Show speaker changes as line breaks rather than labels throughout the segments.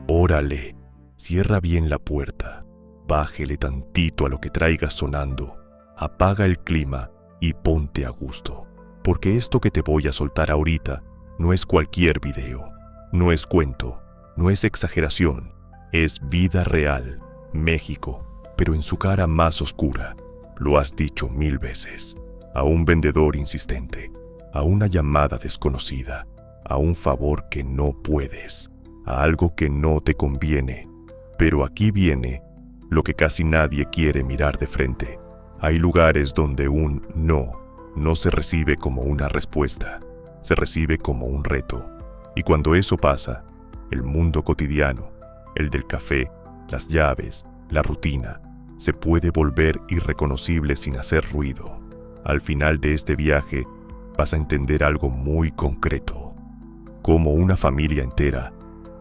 Órale, cierra bien la puerta, bájele tantito a lo que traigas sonando, apaga el clima y ponte a gusto, porque esto que te voy a soltar ahorita no es cualquier video, no es cuento, no es exageración, es vida real, México, pero en su cara más oscura. Lo has dicho 1000 veces, a un vendedor insistente, a una llamada desconocida, a un favor que no puedes, a algo que no te conviene. Pero aquí viene lo que casi nadie quiere mirar de frente. Hay lugares donde un no se recibe como una respuesta, se recibe como un reto. Y cuando eso pasa, el mundo cotidiano, el del café, las llaves, la rutina, se puede volver irreconocible sin hacer ruido. Al final de este viaje vas a entender algo muy concreto. Cómo una familia entera,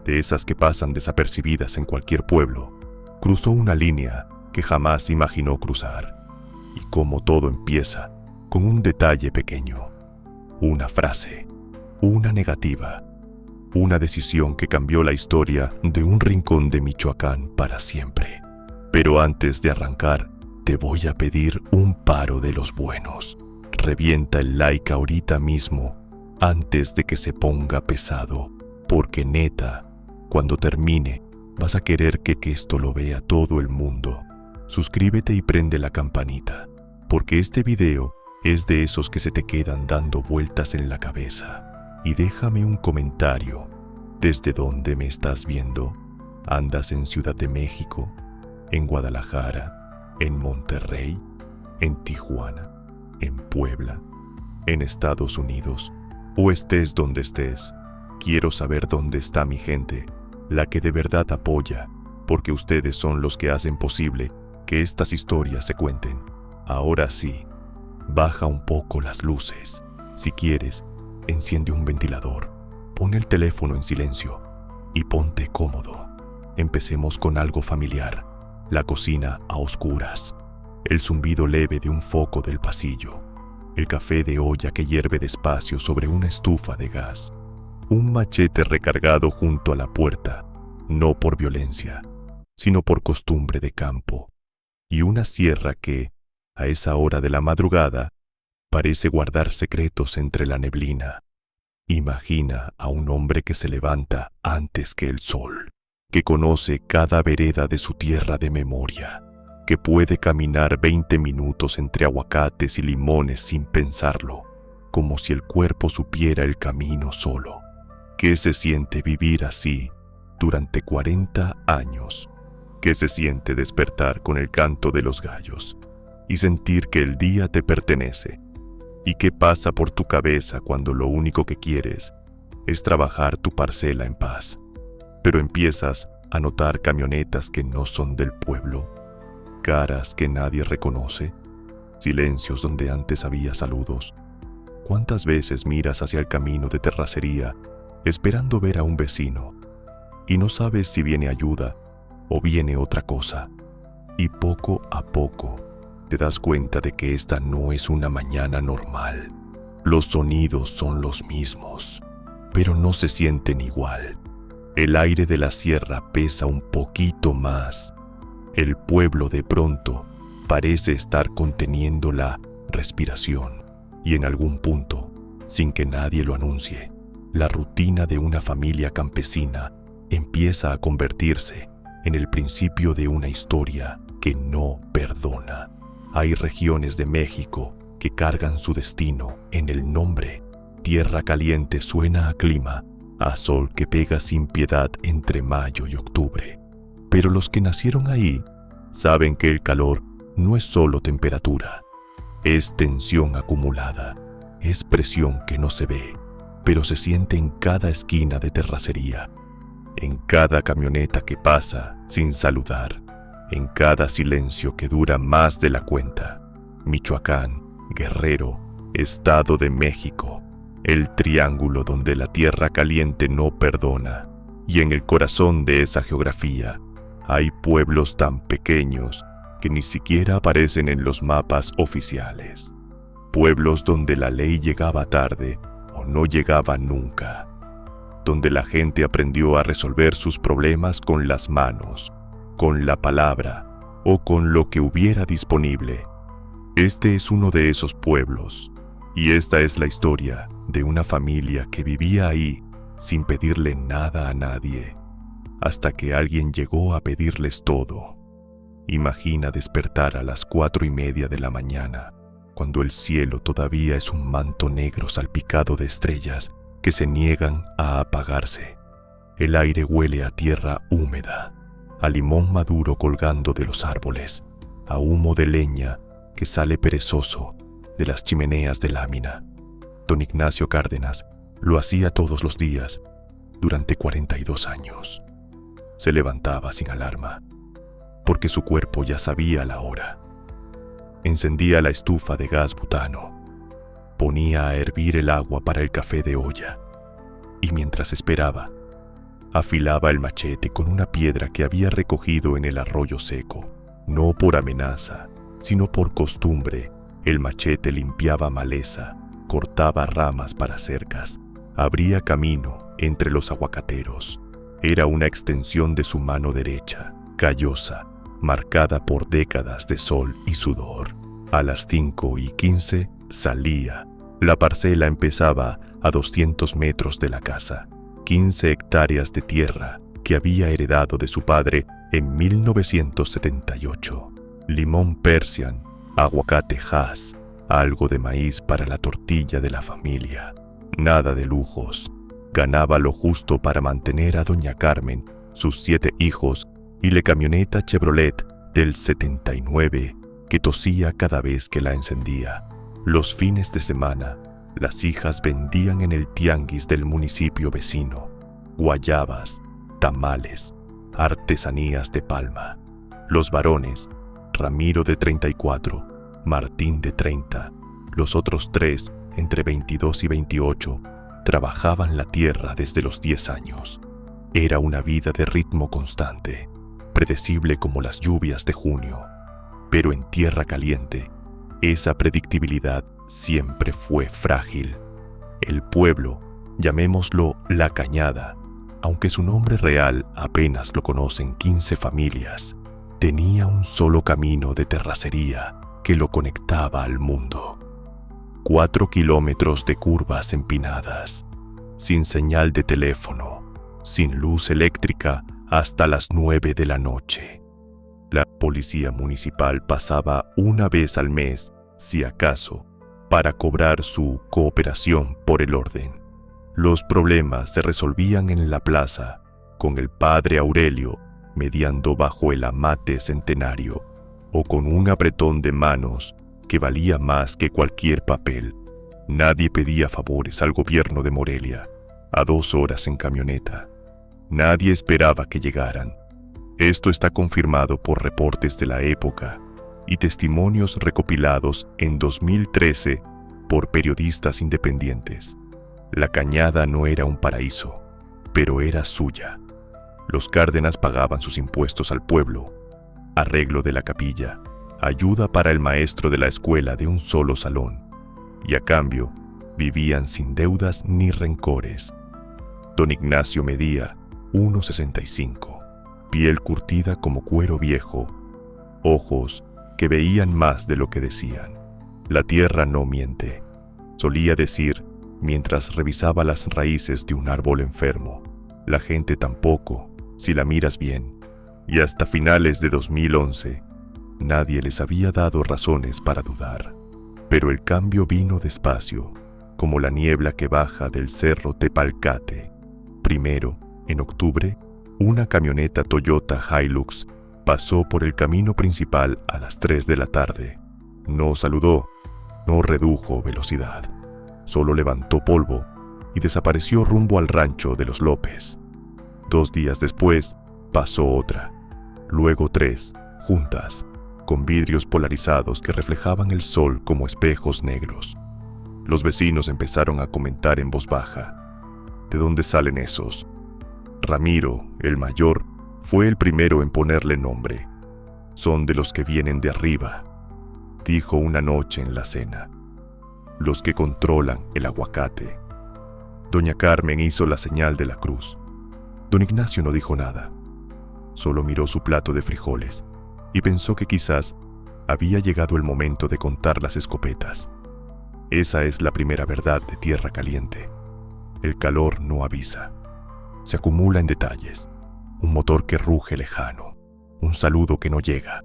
de esas que pasan desapercibidas en cualquier pueblo, cruzó una línea que jamás imaginó cruzar. Y cómo todo empieza con un detalle pequeño, una frase, una negativa, una decisión que cambió la historia de un rincón de Michoacán para siempre. Pero antes de arrancar, te voy a pedir un paro de los buenos. Revienta el like ahorita mismo, antes de que se ponga pesado, porque neta, cuando termine, vas a querer que esto lo vea todo el mundo. Suscríbete y prende la campanita, porque este video es de esos que se te quedan dando vueltas en la cabeza. Y déjame un comentario. ¿Desde dónde me estás viendo? ¿Andas en Ciudad de México? ¿En Guadalajara? ¿En Monterrey? ¿En Tijuana? ¿En Puebla? ¿En Estados Unidos? O estés donde estés, quiero saber dónde está mi gente, la que de verdad apoya, porque ustedes son los que hacen posible que estas historias se cuenten. Ahora sí, baja un poco las luces. Si quieres, enciende un ventilador, pon el teléfono en silencio y ponte cómodo. Empecemos con algo familiar. La cocina a oscuras, el zumbido leve de un foco del pasillo, el café de olla que hierve despacio sobre una estufa de gas, un machete recargado junto a la puerta, no por violencia, sino por costumbre de campo, y una sierra que, a esa hora de la madrugada, parece guardar secretos entre la neblina. Imagina a un hombre que se levanta antes que el sol, que conoce cada vereda de su tierra de memoria, que puede caminar 20 minutos entre aguacates y limones sin pensarlo, como si el cuerpo supiera el camino solo. ¿Qué se siente vivir así durante 40 años? ¿Qué se siente despertar con el canto de los gallos y sentir que el día te pertenece? ¿Y qué pasa por tu cabeza cuando lo único que quieres es trabajar tu parcela en paz? Pero empiezas a notar camionetas que no son del pueblo, caras que nadie reconoce, silencios donde antes había saludos. ¿Cuántas veces miras hacia el camino de terracería esperando ver a un vecino y no sabes si viene ayuda o viene otra cosa? Y poco a poco te das cuenta de que esta no es una mañana normal. Los sonidos son los mismos, pero no se sienten igual. El aire de la sierra pesa un poquito más. El pueblo de pronto parece estar conteniendo la respiración. Y en algún punto, sin que nadie lo anuncie, la rutina de una familia campesina empieza a convertirse en el principio de una historia que no perdona. Hay regiones de México que cargan su destino en el nombre. Tierra caliente suena a clima, a sol que pega sin piedad entre mayo y octubre. Pero los que nacieron ahí saben que el calor no es solo temperatura, es tensión acumulada, es presión que no se ve, pero se siente en cada esquina de terracería, en cada camioneta que pasa sin saludar, en cada silencio que dura más de la cuenta. Michoacán, Guerrero, Estado de México, el triángulo donde la tierra caliente no perdona, y en el corazón de esa geografía hay pueblos tan pequeños que ni siquiera aparecen en los mapas oficiales. Pueblos donde la ley llegaba tarde o no llegaba nunca, donde la gente aprendió a resolver sus problemas con las manos, con la palabra o con lo que hubiera disponible. Este es uno de esos pueblos, y esta es la historia de una familia que vivía ahí sin pedirle nada a nadie, hasta que alguien llegó a pedirles todo. Imagina despertar a las 4:30 de la mañana, cuando el cielo todavía es un manto negro salpicado de estrellas que se niegan a apagarse. El aire huele a tierra húmeda, a limón maduro colgando de los árboles, a humo de leña que sale perezoso de las chimeneas de lámina. Don Ignacio Cárdenas lo hacía todos los días durante 42 años. Se levantaba sin alarma, porque su cuerpo ya sabía la hora. Encendía la estufa de gas butano, ponía a hervir el agua para el café de olla, y mientras esperaba, afilaba el machete con una piedra que había recogido en el arroyo seco. No por amenaza, sino por costumbre, el machete limpiaba maleza, cortaba ramas para cercas, abría camino entre los aguacateros. Era una extensión de su mano derecha, callosa, marcada por décadas de sol y sudor. A las 5:15 salía. La parcela empezaba a 200 metros de la casa, 15 hectáreas de tierra que había heredado de su padre en 1978. Limón Persian, aguacate Hass, algo de maíz para la tortilla de la familia. Nada de lujos. Ganaba lo justo para mantener a doña Carmen, sus 7 hijos y la camioneta Chevrolet del 79 que tosía cada vez que la encendía. Los fines de semana, las hijas vendían en el tianguis del municipio vecino guayabas, tamales, artesanías de palma. Los varones, Ramiro de 34, Martín de 30, los otros 3 entre 22 y 28, trabajaban la tierra desde los 10 años. Era una vida de ritmo constante, predecible como las lluvias de junio, pero en tierra caliente, esa predictibilidad siempre fue frágil. El pueblo, llamémoslo La Cañada, aunque su nombre real apenas lo conocen 15 familias, tenía un solo camino de terracería que lo conectaba al mundo. 4 kilómetros de curvas empinadas, sin señal de teléfono, sin luz eléctrica hasta las 9 de la noche. La policía municipal pasaba una vez al mes, si acaso, para cobrar su cooperación por el orden. Los problemas se resolvían en la plaza, con el padre Aurelio mediando bajo el amate centenario, o con un apretón de manos que valía más que cualquier papel. Nadie pedía favores al gobierno de Morelia, a 2 horas en camioneta. Nadie esperaba que llegaran. Esto está confirmado por reportes de la época y testimonios recopilados en 2013 por periodistas independientes. La Cañada no era un paraíso, pero era suya. Los Cárdenas pagaban sus impuestos al pueblo, arreglo de la capilla, ayuda para el maestro de la escuela de un solo salón, y a cambio vivían sin deudas ni rencores. Don Ignacio medía 1,65, piel curtida como cuero viejo, ojos que veían más de lo que decían. La tierra no miente, solía decir mientras revisaba las raíces de un árbol enfermo. La gente tampoco, si la miras bien. Y hasta finales de 2011, nadie les había dado razones para dudar. Pero el cambio vino despacio, como la niebla que baja del cerro Tepalcate. Primero, en octubre, una camioneta Toyota Hilux pasó por el camino principal a las 3 de la tarde. No saludó, no redujo velocidad, solo levantó polvo y desapareció rumbo al rancho de los López. 2 días después, pasó otra, luego 3, juntas, con vidrios polarizados que reflejaban el sol como espejos negros. Los vecinos empezaron a comentar en voz baja: ¿de dónde salen esos? Ramiro, el mayor, fue el primero en ponerle nombre. Son de los que vienen de arriba, dijo una noche en la cena. Los que controlan el aguacate. Doña Carmen hizo la señal de la cruz. Don Ignacio no dijo nada. Solo miró su plato de frijoles y pensó que quizás había llegado el momento de contar las escopetas. Esa es la primera verdad de Tierra Caliente. El calor no avisa. Se acumula en detalles. Un motor que ruge lejano, un saludo que no llega,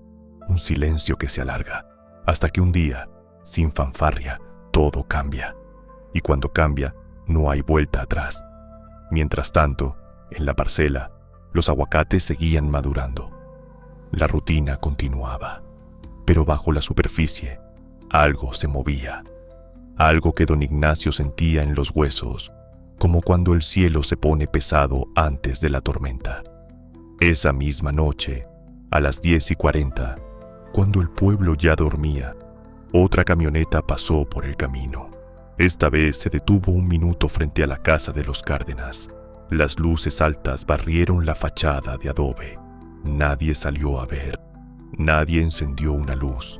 un silencio que se alarga, hasta que un día, sin fanfarria, todo cambia. Y cuando cambia, no hay vuelta atrás. Mientras tanto, en la parcela, los aguacates seguían madurando. La rutina continuaba, pero bajo la superficie, algo se movía. Algo que don Ignacio sentía en los huesos, como cuando el cielo se pone pesado antes de la tormenta. Esa misma noche, a las 10:40, cuando el pueblo ya dormía, otra camioneta pasó por el camino. Esta vez se detuvo un minuto frente a la casa de los Cárdenas. Las luces altas barrieron la fachada de adobe. Nadie salió a ver, nadie encendió una luz,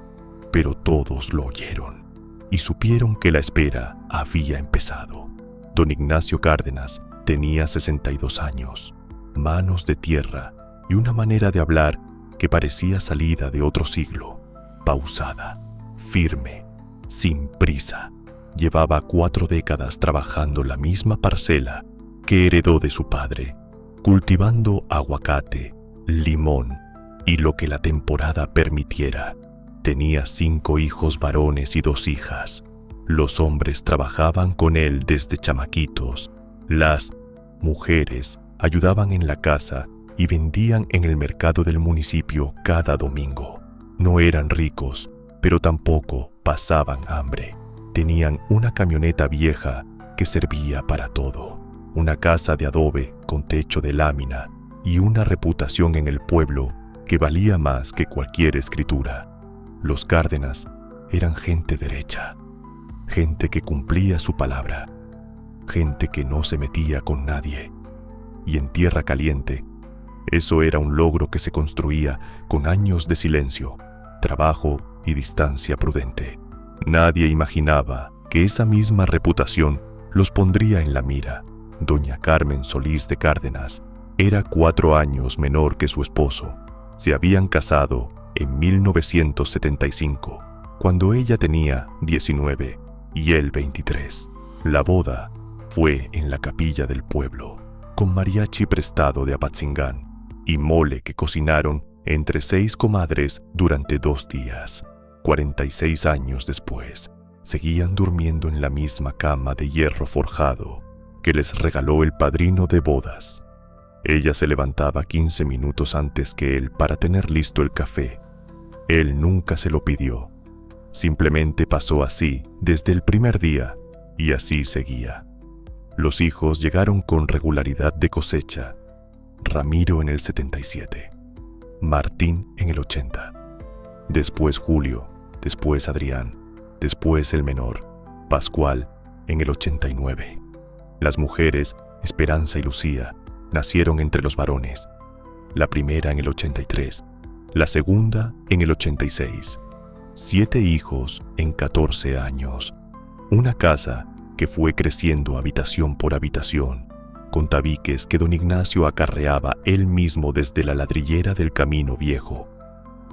pero todos lo oyeron y supieron que la espera había empezado. Don Ignacio Cárdenas tenía 62 años, manos de tierra y una manera de hablar que parecía salida de otro siglo, pausada, firme, sin prisa. Llevaba 4 décadas trabajando la misma parcela que heredó de su padre, cultivando aguacate, limón y lo que la temporada permitiera. Tenía 5 hijos varones y 2 hijas. Los hombres trabajaban con él desde chamaquitos. Las mujeres ayudaban en la casa y vendían en el mercado del municipio cada domingo. No eran ricos, pero tampoco pasaban hambre. Tenían una camioneta vieja que servía para todo, una casa de adobe con techo de lámina y una reputación en el pueblo que valía más que cualquier escritura. Los Cárdenas eran gente derecha, gente que cumplía su palabra, gente que no se metía con nadie. Y en Tierra Caliente, eso era un logro que se construía con años de silencio, trabajo y distancia prudente. Nadie imaginaba que esa misma reputación los pondría en la mira. Doña Carmen Solís de Cárdenas era 4 años menor que su esposo. Se habían casado en 1975, cuando ella tenía 19 y él 23. La boda fue en la capilla del pueblo, con mariachi prestado de Apatzingán y mole que cocinaron entre 6 comadres durante 2 días. 46 años después, seguían durmiendo en la misma cama de hierro forjado que les regaló el padrino de bodas. Ella se levantaba 15 minutos antes que él para tener listo el café. Él nunca se lo pidió. Simplemente pasó así desde el primer día y así seguía. Los hijos llegaron con regularidad de cosecha. Ramiro en el 77, Martín en el 80, después Julio, después Adrián, después el menor, Pascual, en el 89. Las mujeres, Esperanza y Lucía, nacieron entre los varones, la primera en el 83, la segunda en el 86. 7 hijos en 14 años. Una casa que fue creciendo habitación por habitación, con tabiques que don Ignacio acarreaba él mismo desde la ladrillera del Camino Viejo.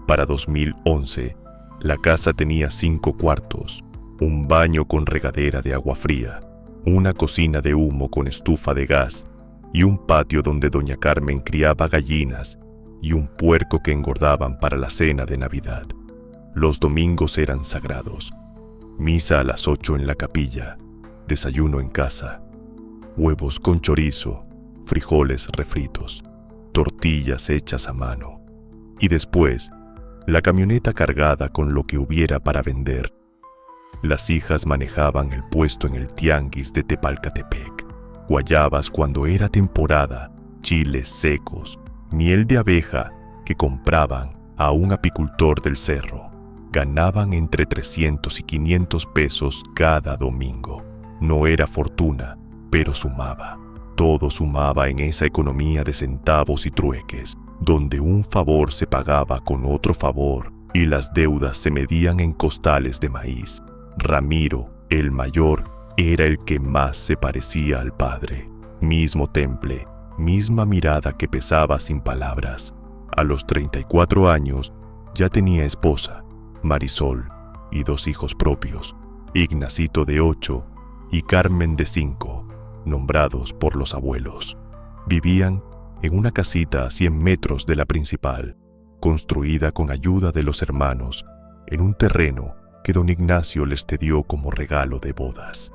Para 2011, la casa tenía 5 cuartos, un baño con regadera de agua fría, una cocina de humo con estufa de gas y un patio donde doña Carmen criaba gallinas y un puerco que engordaban para la cena de Navidad. Los domingos eran sagrados. Misa a las 8 en la capilla, desayuno en casa, huevos con chorizo, frijoles refritos, tortillas hechas a mano. Y después, la camioneta cargada con lo que hubiera para vender. Las hijas manejaban el puesto en el tianguis de Tepalcatepec. Guayabas cuando era temporada, chiles secos, miel de abeja que compraban a un apicultor del cerro. Ganaban entre 300 y 500 pesos cada domingo. No era fortuna, pero sumaba. Todo sumaba en esa economía de centavos y trueques, donde un favor se pagaba con otro favor y las deudas se medían en costales de maíz. Ramiro, el mayor, era el que más se parecía al padre. Mismo temple, misma mirada que pesaba sin palabras. A los 34 años ya tenía esposa, Marisol, y 2 hijos propios, Ignacito de 8 y Carmen de 5, nombrados por los abuelos. Vivían en una casita a 100 metros de la principal, construida con ayuda de los hermanos, en un terreno que don Ignacio les cedió como regalo de bodas.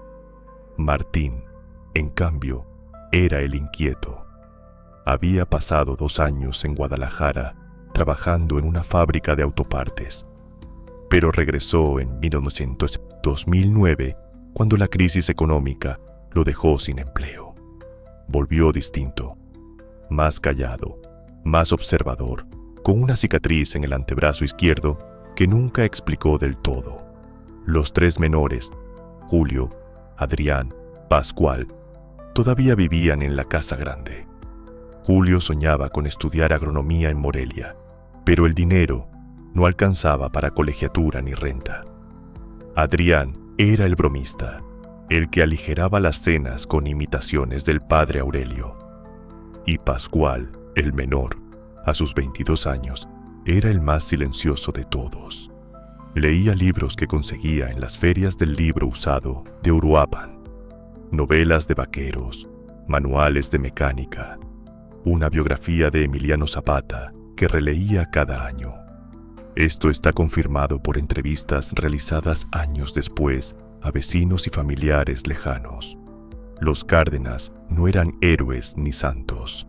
Martín, en cambio, era el inquieto. Había pasado 2 años en Guadalajara trabajando en una fábrica de autopartes, pero regresó en 2009 cuando la crisis económica lo dejó sin empleo. Volvió distinto, más callado, más observador, con una cicatriz en el antebrazo izquierdo que nunca explicó del todo. Los 3 menores, Julio, Adrián, Pascual, todavía vivían en la casa grande. Julio soñaba con estudiar agronomía en Morelia, pero el dinero no alcanzaba para colegiatura ni renta. Adrián era el bromista, el que aligeraba las cenas con imitaciones del padre Aurelio. Y Pascual, el menor, a sus 22 años, era el más silencioso de todos. Leía libros que conseguía en las ferias del libro usado de Uruapan, novelas de vaqueros, manuales de mecánica, una biografía de Emiliano Zapata que releía cada año. Esto está confirmado por entrevistas realizadas años después a vecinos y familiares lejanos. Los Cárdenas no eran héroes ni santos.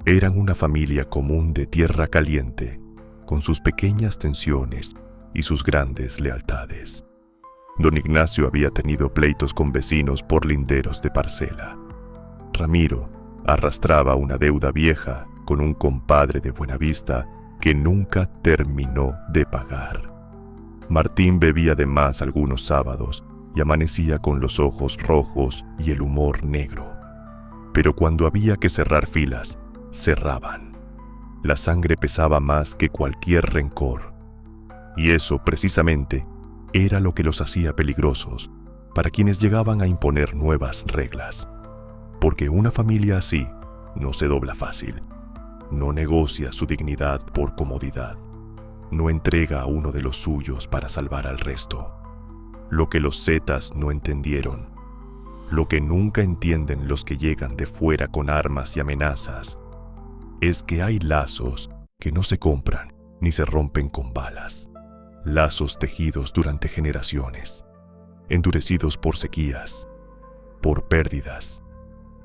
Eran una familia común de tierra caliente, con sus pequeñas tensiones y sus grandes lealtades. Don Ignacio había tenido pleitos con vecinos por linderos de parcela. Ramiro arrastraba una deuda vieja con un compadre de Buenavista que nunca terminó de pagar. Martín bebía de más algunos sábados y amanecía con los ojos rojos y el humor negro. Pero cuando había que cerrar filas, cerraban. La sangre pesaba más que cualquier rencor. Y eso, precisamente, era lo que los hacía peligrosos para quienes llegaban a imponer nuevas reglas. Porque una familia así no se dobla fácil. No negocia su dignidad por comodidad. No entrega a uno de los suyos para salvar al resto. Lo que los zetas no entendieron, lo que nunca entienden los que llegan de fuera con armas y amenazas, es que hay lazos que no se compran ni se rompen con balas. Lazos tejidos durante generaciones, endurecidos por sequías, por pérdidas,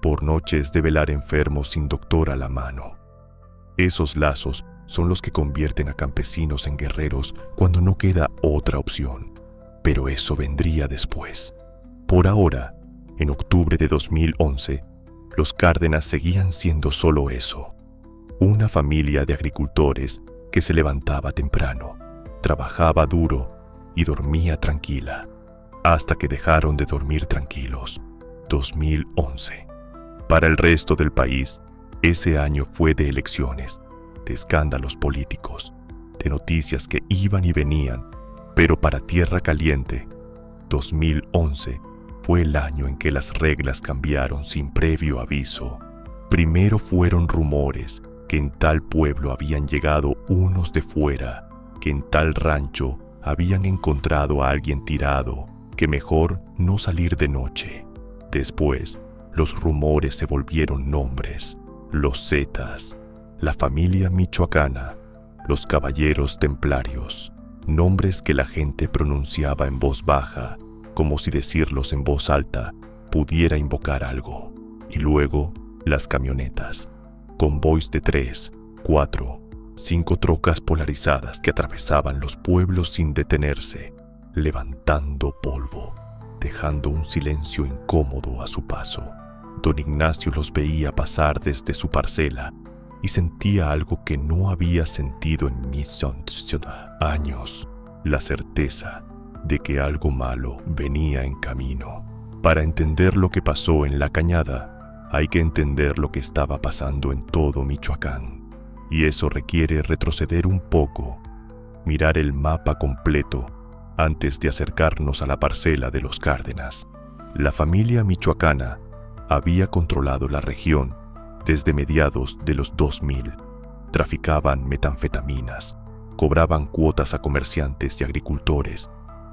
por noches de velar enfermos sin doctor a la mano. Esos lazos son los que convierten a campesinos en guerreros cuando no queda otra opción. Pero eso vendría después. Por ahora, en octubre de 2011, los Cárdenas seguían siendo solo eso. Una familia de agricultores que se levantaba temprano, trabajaba duro y dormía tranquila, hasta que dejaron de dormir tranquilos. 2011. Para el resto del país, ese año fue de elecciones, de escándalos políticos, de noticias que iban y venían, pero para Tierra Caliente, 2011 fue el año en que las reglas cambiaron sin previo aviso. Primero fueron rumores que en tal pueblo habían llegado unos de fuera, que en tal rancho habían encontrado a alguien tirado, que mejor no salir de noche. Después, los rumores se volvieron nombres: los Zetas, la familia michoacana, los caballeros templarios, nombres que la gente pronunciaba en voz baja, como si decirlos en voz alta pudiera invocar algo. Y luego, las camionetas, convoys de 3, 4, 5 trocas polarizadas que atravesaban los pueblos sin detenerse, levantando polvo, dejando un silencio incómodo a su paso. Don Ignacio los veía pasar desde su parcela y sentía algo que no había sentido en mis años, la certeza de que algo malo venía en camino. Para entender lo que pasó en La Cañada, hay que entender lo que estaba pasando en todo Michoacán. Y eso requiere retroceder un poco, mirar el mapa completo antes de acercarnos a la parcela de los Cárdenas. La familia michoacana había controlado la región desde mediados de los 2000. Traficaban metanfetaminas, cobraban cuotas a comerciantes y agricultores,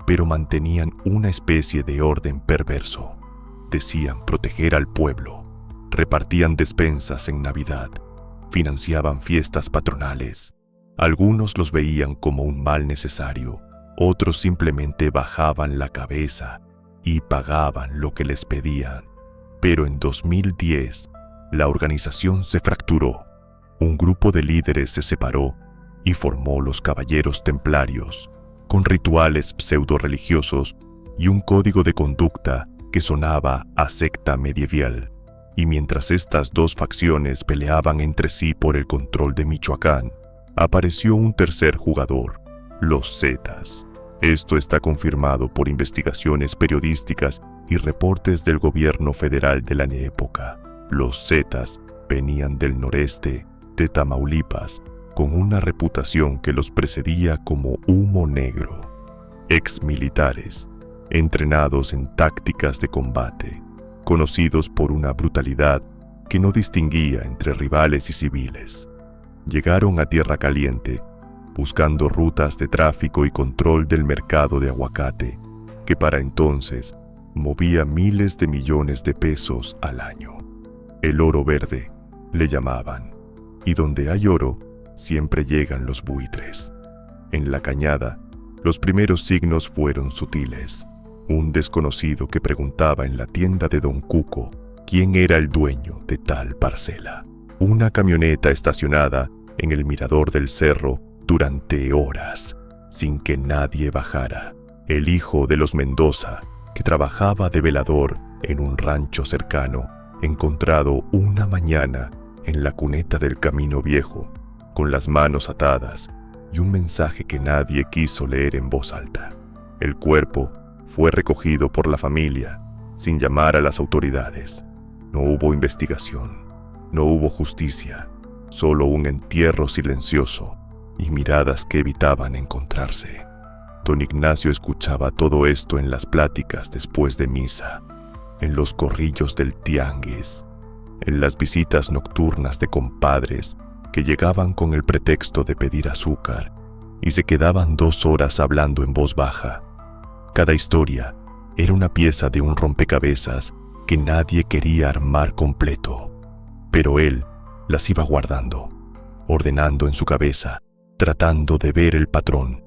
pero mantenían una especie de orden perverso. Decían proteger al pueblo, repartían despensas en Navidad, financiaban fiestas patronales. Algunos los veían como un mal necesario, otros simplemente bajaban la cabeza y pagaban lo que les pedían. Pero en 2010, la organización se fracturó. Un grupo de líderes se separó y formó los Caballeros Templarios, con rituales pseudo-religiosos y un código de conducta que sonaba a secta medieval. Y mientras estas dos facciones peleaban entre sí por el control de Michoacán, apareció un tercer jugador, los Zetas. Esto está confirmado por investigaciones periodísticas y reportes del gobierno federal de la época. Los Zetas venían del noreste de Tamaulipas, con una reputación que los precedía como humo negro. Exmilitares, entrenados en tácticas de combate, conocidos por una brutalidad que no distinguía entre rivales y civiles. Llegaron a Tierra Caliente buscando rutas de tráfico y control del mercado de aguacate, que para entonces movía miles de millones de pesos al año. El oro verde, le llamaban, y donde hay oro, siempre llegan los buitres. En la cañada, los primeros signos fueron sutiles. Un desconocido que preguntaba en la tienda de Don Cuco quién era el dueño de tal parcela. Una camioneta estacionada en el mirador del cerro durante horas, sin que nadie bajara. El hijo de los Mendoza, que trabajaba de velador en un rancho cercano, encontrado una mañana en la cuneta del Camino Viejo, con las manos atadas y un mensaje que nadie quiso leer en voz alta. El cuerpo fue recogido por la familia sin llamar a las autoridades. No hubo investigación, no hubo justicia, solo un entierro silencioso y miradas que evitaban encontrarse. Don Ignacio escuchaba todo esto en las pláticas después de misa, en los corrillos del tianguis, en las visitas nocturnas de compadres que llegaban con el pretexto de pedir azúcar y se quedaban 2 horas hablando en voz baja. Cada historia era una pieza de un rompecabezas que nadie quería armar completo, pero él las iba guardando, ordenando en su cabeza, tratando de ver el patrón.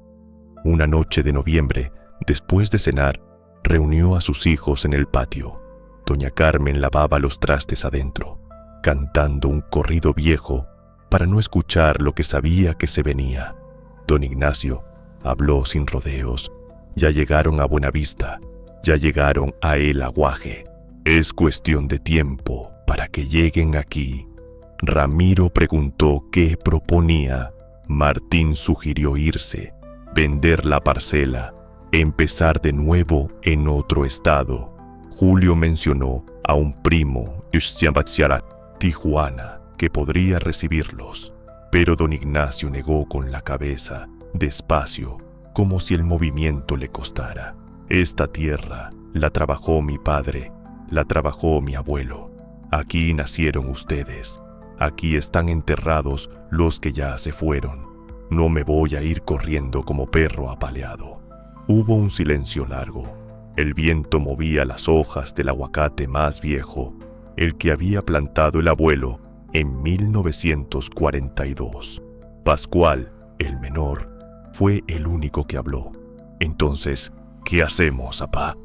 Una noche de noviembre, después de cenar, reunió a sus hijos en el patio. Doña Carmen lavaba los trastes adentro, cantando un corrido viejo para no escuchar lo que sabía que se venía. Don Ignacio habló sin rodeos. Ya llegaron a Buenavista, ya llegaron a El Aguaje. Es cuestión de tiempo para que lleguen aquí. Ramiro preguntó qué proponía. Martín sugirió irse, vender la parcela, empezar de nuevo en otro estado. Julio mencionó a un primo, Tijuana, que podría recibirlos, pero don Ignacio negó con la cabeza, despacio, como si el movimiento le costara. Esta tierra la trabajó mi padre, la trabajó mi abuelo. Aquí nacieron ustedes. Aquí están enterrados los que ya se fueron. No me voy a ir corriendo como perro apaleado. Hubo un silencio largo. El viento movía las hojas del aguacate más viejo, el que había plantado el abuelo en 1942. Pascual, el menor, fue el único que habló. Entonces, ¿qué hacemos, apá?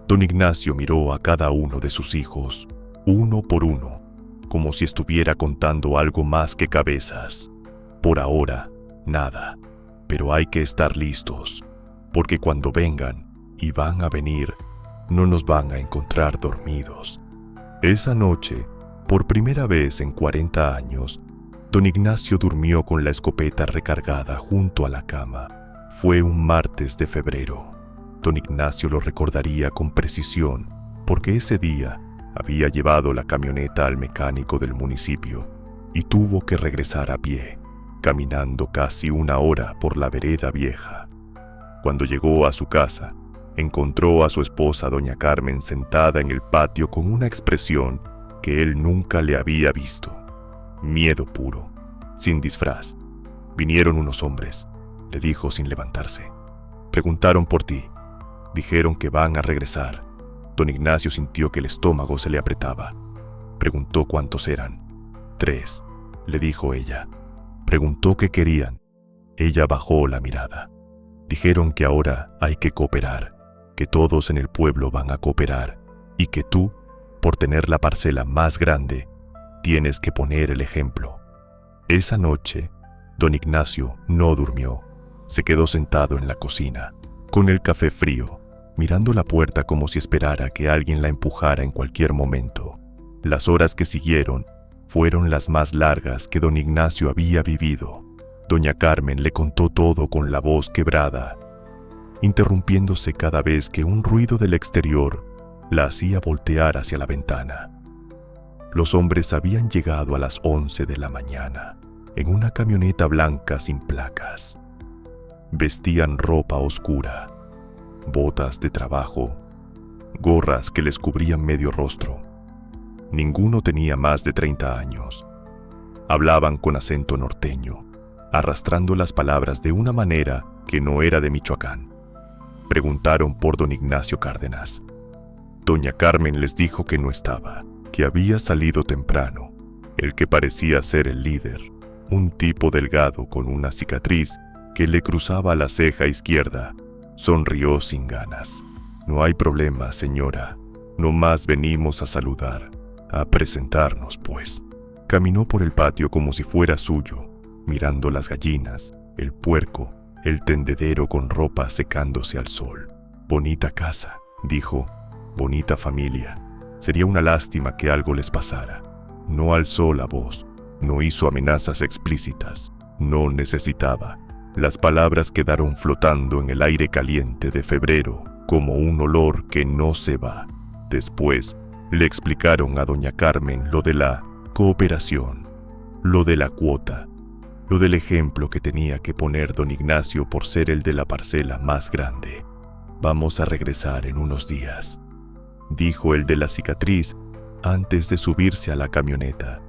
Don Ignacio miró a cada uno de sus hijos, uno por uno, como si estuviera contando algo más que cabezas. Por ahora, nada, pero hay que estar listos, porque cuando vengan, y van a venir, no nos van a encontrar dormidos. Esa noche, por primera vez en 40 años, don Ignacio durmió con la escopeta recargada junto a la cama. Fue un martes de febrero. Don Ignacio lo recordaría con precisión, porque ese día había llevado la camioneta al mecánico del municipio y tuvo que regresar a pie, caminando casi 1 hora por la vereda vieja. Cuando llegó a su casa, encontró a su esposa doña Carmen sentada en el patio con una expresión que él nunca le había visto. Miedo puro, sin disfraz. Vinieron unos hombres, le dijo sin levantarse. Preguntaron por ti. Dijeron que van a regresar. Don Ignacio sintió que el estómago se le apretaba. Preguntó cuántos eran. 3, le dijo ella. Preguntó qué querían. Ella bajó la mirada. Dijeron que ahora hay que cooperar, que todos en el pueblo van a cooperar y que tú, por tener la parcela más grande, tienes que poner el ejemplo. Esa noche, don Ignacio no durmió. Se quedó sentado en la cocina, con el café frío, mirando la puerta como si esperara que alguien la empujara en cualquier momento. Las horas que siguieron fueron las más largas que don Ignacio había vivido. Doña Carmen le contó todo con la voz quebrada, interrumpiéndose cada vez que un ruido del exterior la hacía voltear hacia la ventana. Los hombres habían llegado a las 11 de la mañana, en una camioneta blanca sin placas. Vestían ropa oscura, botas de trabajo, gorras que les cubrían medio rostro. Ninguno tenía más de 30 años. Hablaban con acento norteño, arrastrando las palabras de una manera que no era de Michoacán. Preguntaron por don Ignacio Cárdenas. Doña Carmen les dijo que no estaba, que había salido temprano. El que parecía ser el líder, un tipo delgado con una cicatriz que le cruzaba la ceja izquierda, sonrió sin ganas. No hay problema, señora. Nomás venimos a saludar, a presentarnos, pues. Caminó por el patio como si fuera suyo, mirando las gallinas, el puerco, el tendedero con ropa secándose al sol. Bonita casa, dijo, bonita familia. Sería una lástima que algo les pasara. No alzó la voz, no hizo amenazas explícitas, no necesitaba. Las palabras quedaron flotando en el aire caliente de febrero, como un olor que no se va. Después, le explicaron a doña Carmen lo de la cooperación, lo de la cuota, lo del ejemplo que tenía que poner don Ignacio por ser el de la parcela más grande. Vamos a regresar en unos días, dijo el de la cicatriz antes de subirse a la camioneta,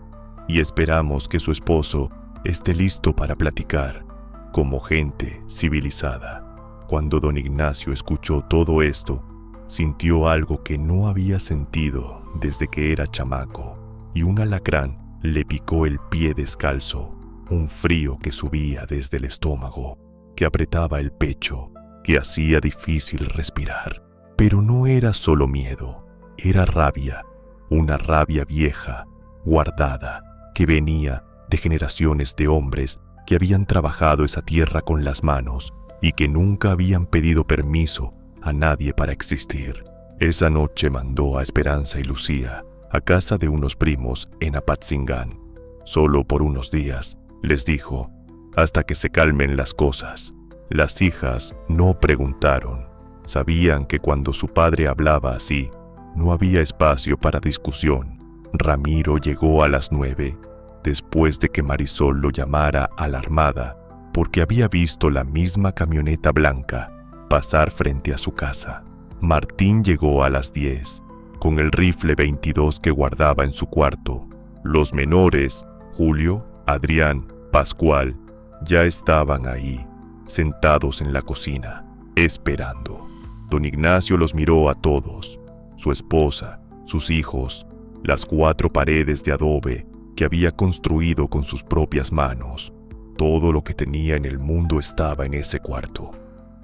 y esperamos que su esposo esté listo para platicar, como gente civilizada. Cuando don Ignacio escuchó todo esto, sintió algo que no había sentido desde que era chamaco, y un alacrán le picó el pie descalzo, un frío que subía desde el estómago, que apretaba el pecho, que hacía difícil respirar. Pero no era solo miedo, era rabia, una rabia vieja, guardada, que venía de generaciones de hombres que habían trabajado esa tierra con las manos y que nunca habían pedido permiso a nadie para existir. Esa noche mandó a Esperanza y Lucía a casa de unos primos en Apatzingán. Solo por unos días, les dijo, hasta que se calmen las cosas. Las hijas no preguntaron. Sabían que cuando su padre hablaba así, no había espacio para discusión. Ramiro llegó a las 9, después de que Marisol lo llamara alarmada, porque había visto la misma camioneta blanca pasar frente a su casa. Martín llegó a las 10, con el rifle 22 que guardaba en su cuarto. Los menores, Julio, Adrián, Pascual, ya estaban ahí, sentados en la cocina, esperando. Don Ignacio los miró a todos, su esposa, sus hijos, las 4 paredes de adobe que había construido con sus propias manos. Todo lo que tenía en el mundo estaba en ese cuarto.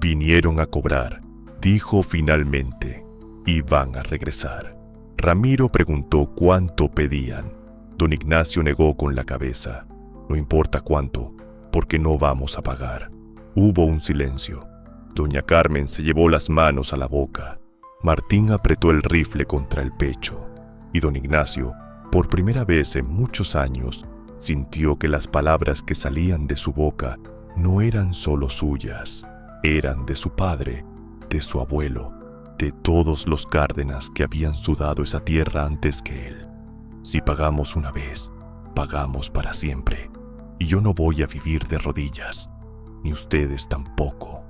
Vinieron a cobrar, dijo finalmente, y van a regresar. Ramiro preguntó cuánto pedían. Don Ignacio negó con la cabeza. No importa cuánto, porque no vamos a pagar. Hubo un silencio. Doña Carmen se llevó las manos a la boca. Martín apretó el rifle contra el pecho, y don Ignacio, por primera vez en muchos años, sintió que las palabras que salían de su boca no eran solo suyas, eran de su padre, de su abuelo, de todos los Cárdenas que habían sudado esa tierra antes que él. Si pagamos una vez, pagamos para siempre, y yo no voy a vivir de rodillas, ni ustedes tampoco.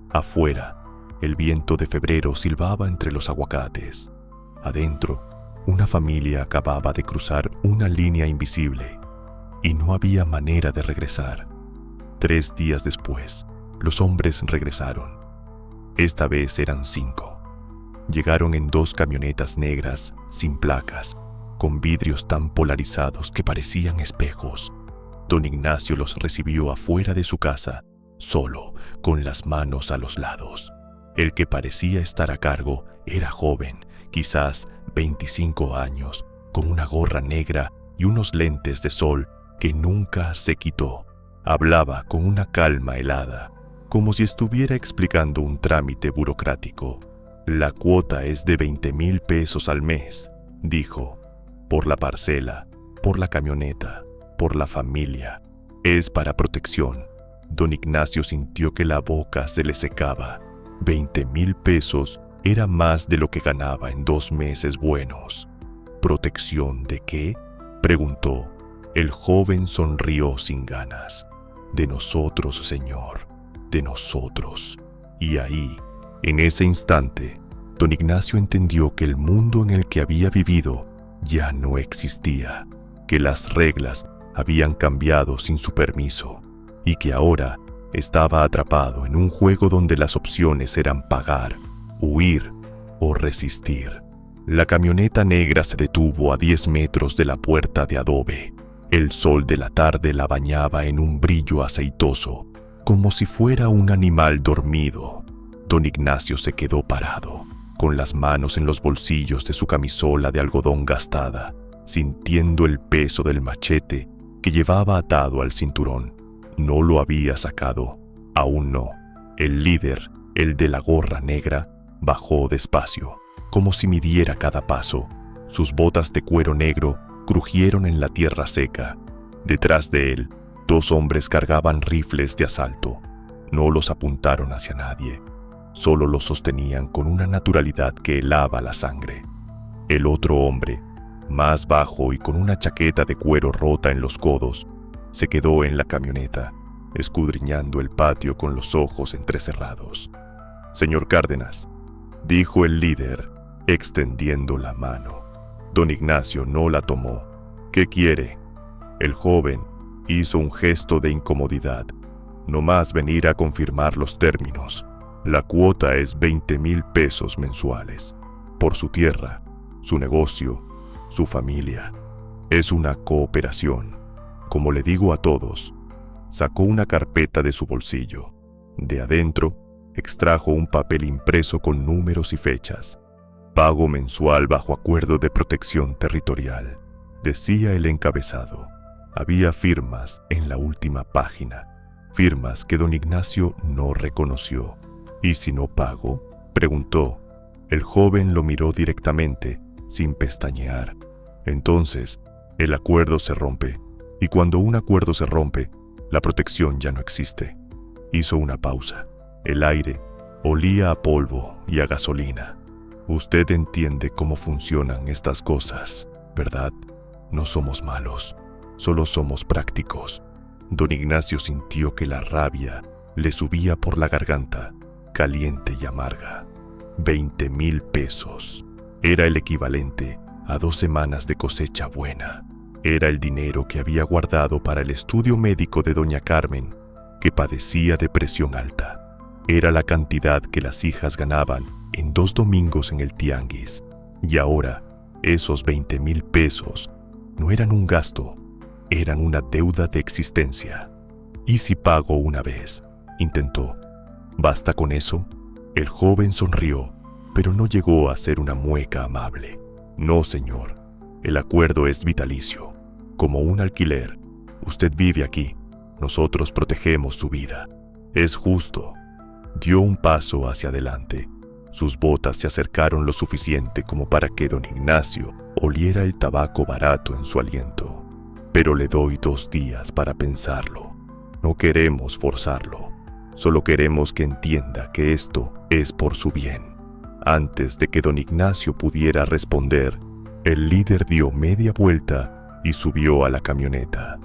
Afuera, El viento de febrero silbaba entre los aguacates. Adentro, una familia acababa de cruzar una línea invisible y no había manera de regresar. 3 días después, los hombres regresaron. Esta vez eran 5. Llegaron en 2 camionetas negras, sin placas, con vidrios tan polarizados que parecían espejos. Don Ignacio los recibió afuera de su casa, solo, con las manos a los lados. El que parecía estar a cargo era joven, quizás 25 años, con una gorra negra y unos lentes de sol que nunca se quitó. Hablaba con una calma helada, como si estuviera explicando un trámite burocrático. La cuota es de 20,000 pesos al mes, dijo, por la parcela, por la camioneta, por la familia. Es para protección. Don Ignacio sintió que la boca se le secaba. 20,000 pesos era más de lo que ganaba en 2 meses buenos. ¿Protección de qué?, preguntó. El joven sonrió sin ganas. De nosotros, señor, de nosotros. Y ahí, en ese instante, don Ignacio entendió que el mundo en el que había vivido ya no existía, que las reglas habían cambiado sin su permiso y que ahora estaba atrapado en un juego donde las opciones eran pagar, huir o resistir. La camioneta negra se detuvo a 10 metros de la puerta de adobe. El sol de la tarde la bañaba en un brillo aceitoso, como si fuera un animal dormido. Don Ignacio se quedó parado, con las manos en los bolsillos de su camisola de algodón gastada, sintiendo el peso del machete que llevaba atado al cinturón. No lo había sacado, aún no. El líder, el de la gorra negra, bajó despacio, como si midiera cada paso. Sus botas de cuero negro crujieron en la tierra seca. Detrás de él, 2 hombres cargaban rifles de asalto. No los apuntaron hacia nadie, solo los sostenían con una naturalidad que helaba la sangre. El otro hombre, más bajo y con una chaqueta de cuero rota en los codos, se quedó en la camioneta, escudriñando el patio con los ojos entrecerrados. «Señor Cárdenas», dijo el líder, extendiendo la mano. Don Ignacio no la tomó. «¿Qué quiere?». El joven hizo un gesto de incomodidad. «No más venir a confirmar los términos. La cuota es 20,000 pesos mensuales. Por su tierra, su negocio, su familia. Es una cooperación. Como le digo a todos». Sacó una carpeta de su bolsillo. De adentro, extrajo un papel impreso con números y fechas. «Pago mensual bajo acuerdo de protección territorial», decía el encabezado. Había firmas en la última página, firmas que don Ignacio no reconoció. «¿Y si no pago?», preguntó. El joven lo miró directamente, sin pestañear. «Entonces, el acuerdo se rompe, y cuando un acuerdo se rompe, la protección ya no existe». Hizo una pausa. El aire olía a polvo y a gasolina. «Usted entiende cómo funcionan estas cosas, ¿verdad? No somos malos, solo somos prácticos». Don Ignacio sintió que la rabia le subía por la garganta, caliente y amarga. 20,000 pesos. Era el equivalente a 2 semanas de cosecha buena. Era el dinero que había guardado para el estudio médico de doña Carmen, que padecía de presión alta. Era la cantidad que las hijas ganaban en 2 domingos en el tianguis. Y ahora, esos 20,000 pesos no eran un gasto, eran una deuda de existencia. «¿Y si pago una vez?», intentó. «¿Basta con eso?». El joven sonrió, pero no llegó a hacer una mueca amable. «No, señor. El acuerdo es vitalicio, como un alquiler. Usted vive aquí, nosotros protegemos su vida. Es justo». Dio un paso hacia adelante. Sus botas se acercaron lo suficiente como para que don Ignacio oliera el tabaco barato en su aliento. «Pero le doy 2 días para pensarlo. No queremos forzarlo. Solo queremos que entienda que esto es por su bien». Antes de que don Ignacio pudiera responder, el líder dio media vuelta y subió a la camioneta.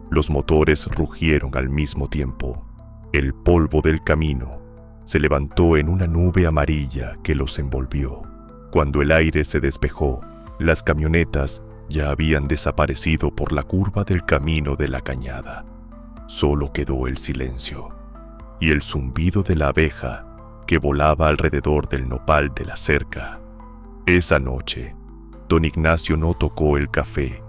Los motores rugieron al mismo tiempo. El polvo del camino se levantó en una nube amarilla que los envolvió. Cuando el aire se despejó, las camionetas ya habían desaparecido por la curva del camino de la cañada. Solo quedó el silencio y el zumbido de la abeja que volaba alrededor del nopal de la cerca. Esa noche, don Ignacio no tocó el café.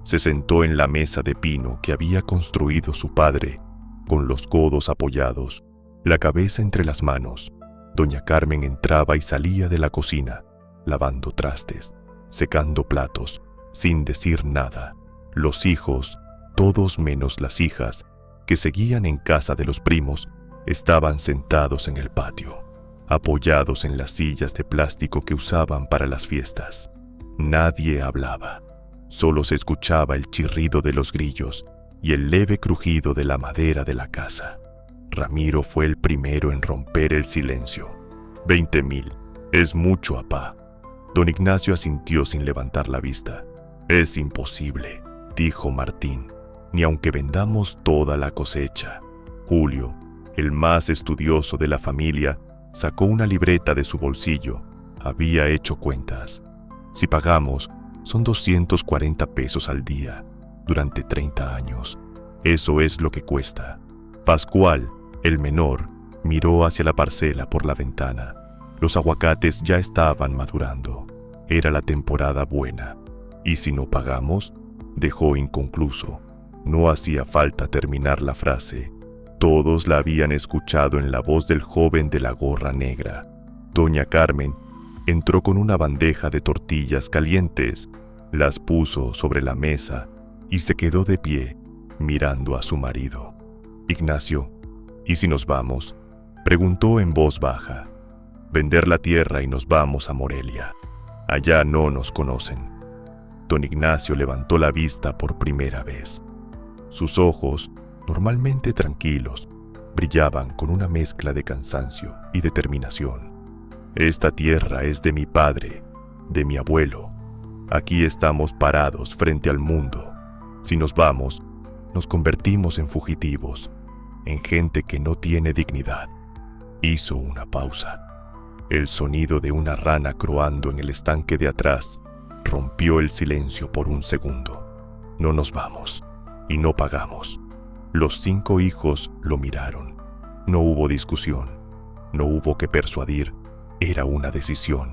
Se sentó en la mesa de pino que había construido su padre, con los codos apoyados, la cabeza entre las manos. Doña Carmen entraba y salía de la cocina, lavando trastes, secando platos, sin decir nada. Los hijos, todos menos las hijas, que seguían en casa de los primos, estaban sentados en el patio, apoyados en las sillas de plástico que usaban para las fiestas. Nadie hablaba, solo se escuchaba el chirrido de los grillos y el leve crujido de la madera de la casa. Ramiro fue el primero en romper el silencio. 20,000, es mucho, apá. Don Ignacio asintió sin levantar la vista. Es imposible, dijo Martín, ni aunque vendamos toda la cosecha. Julio, el más estudioso de la familia, sacó una libreta de su bolsillo. Había hecho cuentas. Si pagamos, son 240 pesos al día, durante 30 años. Eso es lo que cuesta. Pascual, el menor, miró hacia la parcela por la ventana. Los aguacates ya estaban madurando. Era la temporada buena. ¿Y si no pagamos?, dejó inconcluso. No hacía falta terminar la frase. Todos la habían escuchado en la voz del joven de la gorra negra. Doña Carmen entró con una bandeja de tortillas calientes, las puso sobre la mesa y se quedó de pie, mirando a su marido. Ignacio, ¿y si nos vamos?, preguntó en voz baja. Vender la tierra y nos vamos a Morelia. Allá no nos conocen. Don Ignacio levantó la vista por primera vez. Sus ojos, normalmente tranquilos, brillaban con una mezcla de cansancio y determinación. Esta tierra es de mi padre, de mi abuelo. Aquí estamos parados frente al mundo. Si nos vamos, nos convertimos en fugitivos, en gente que no tiene dignidad. Hizo una pausa. El sonido de una rana croando en el estanque de atrás rompió el silencio por un segundo. No nos vamos y no pagamos. Los 5 hijos lo miraron. No hubo discusión, no hubo que persuadir. Era una decisión,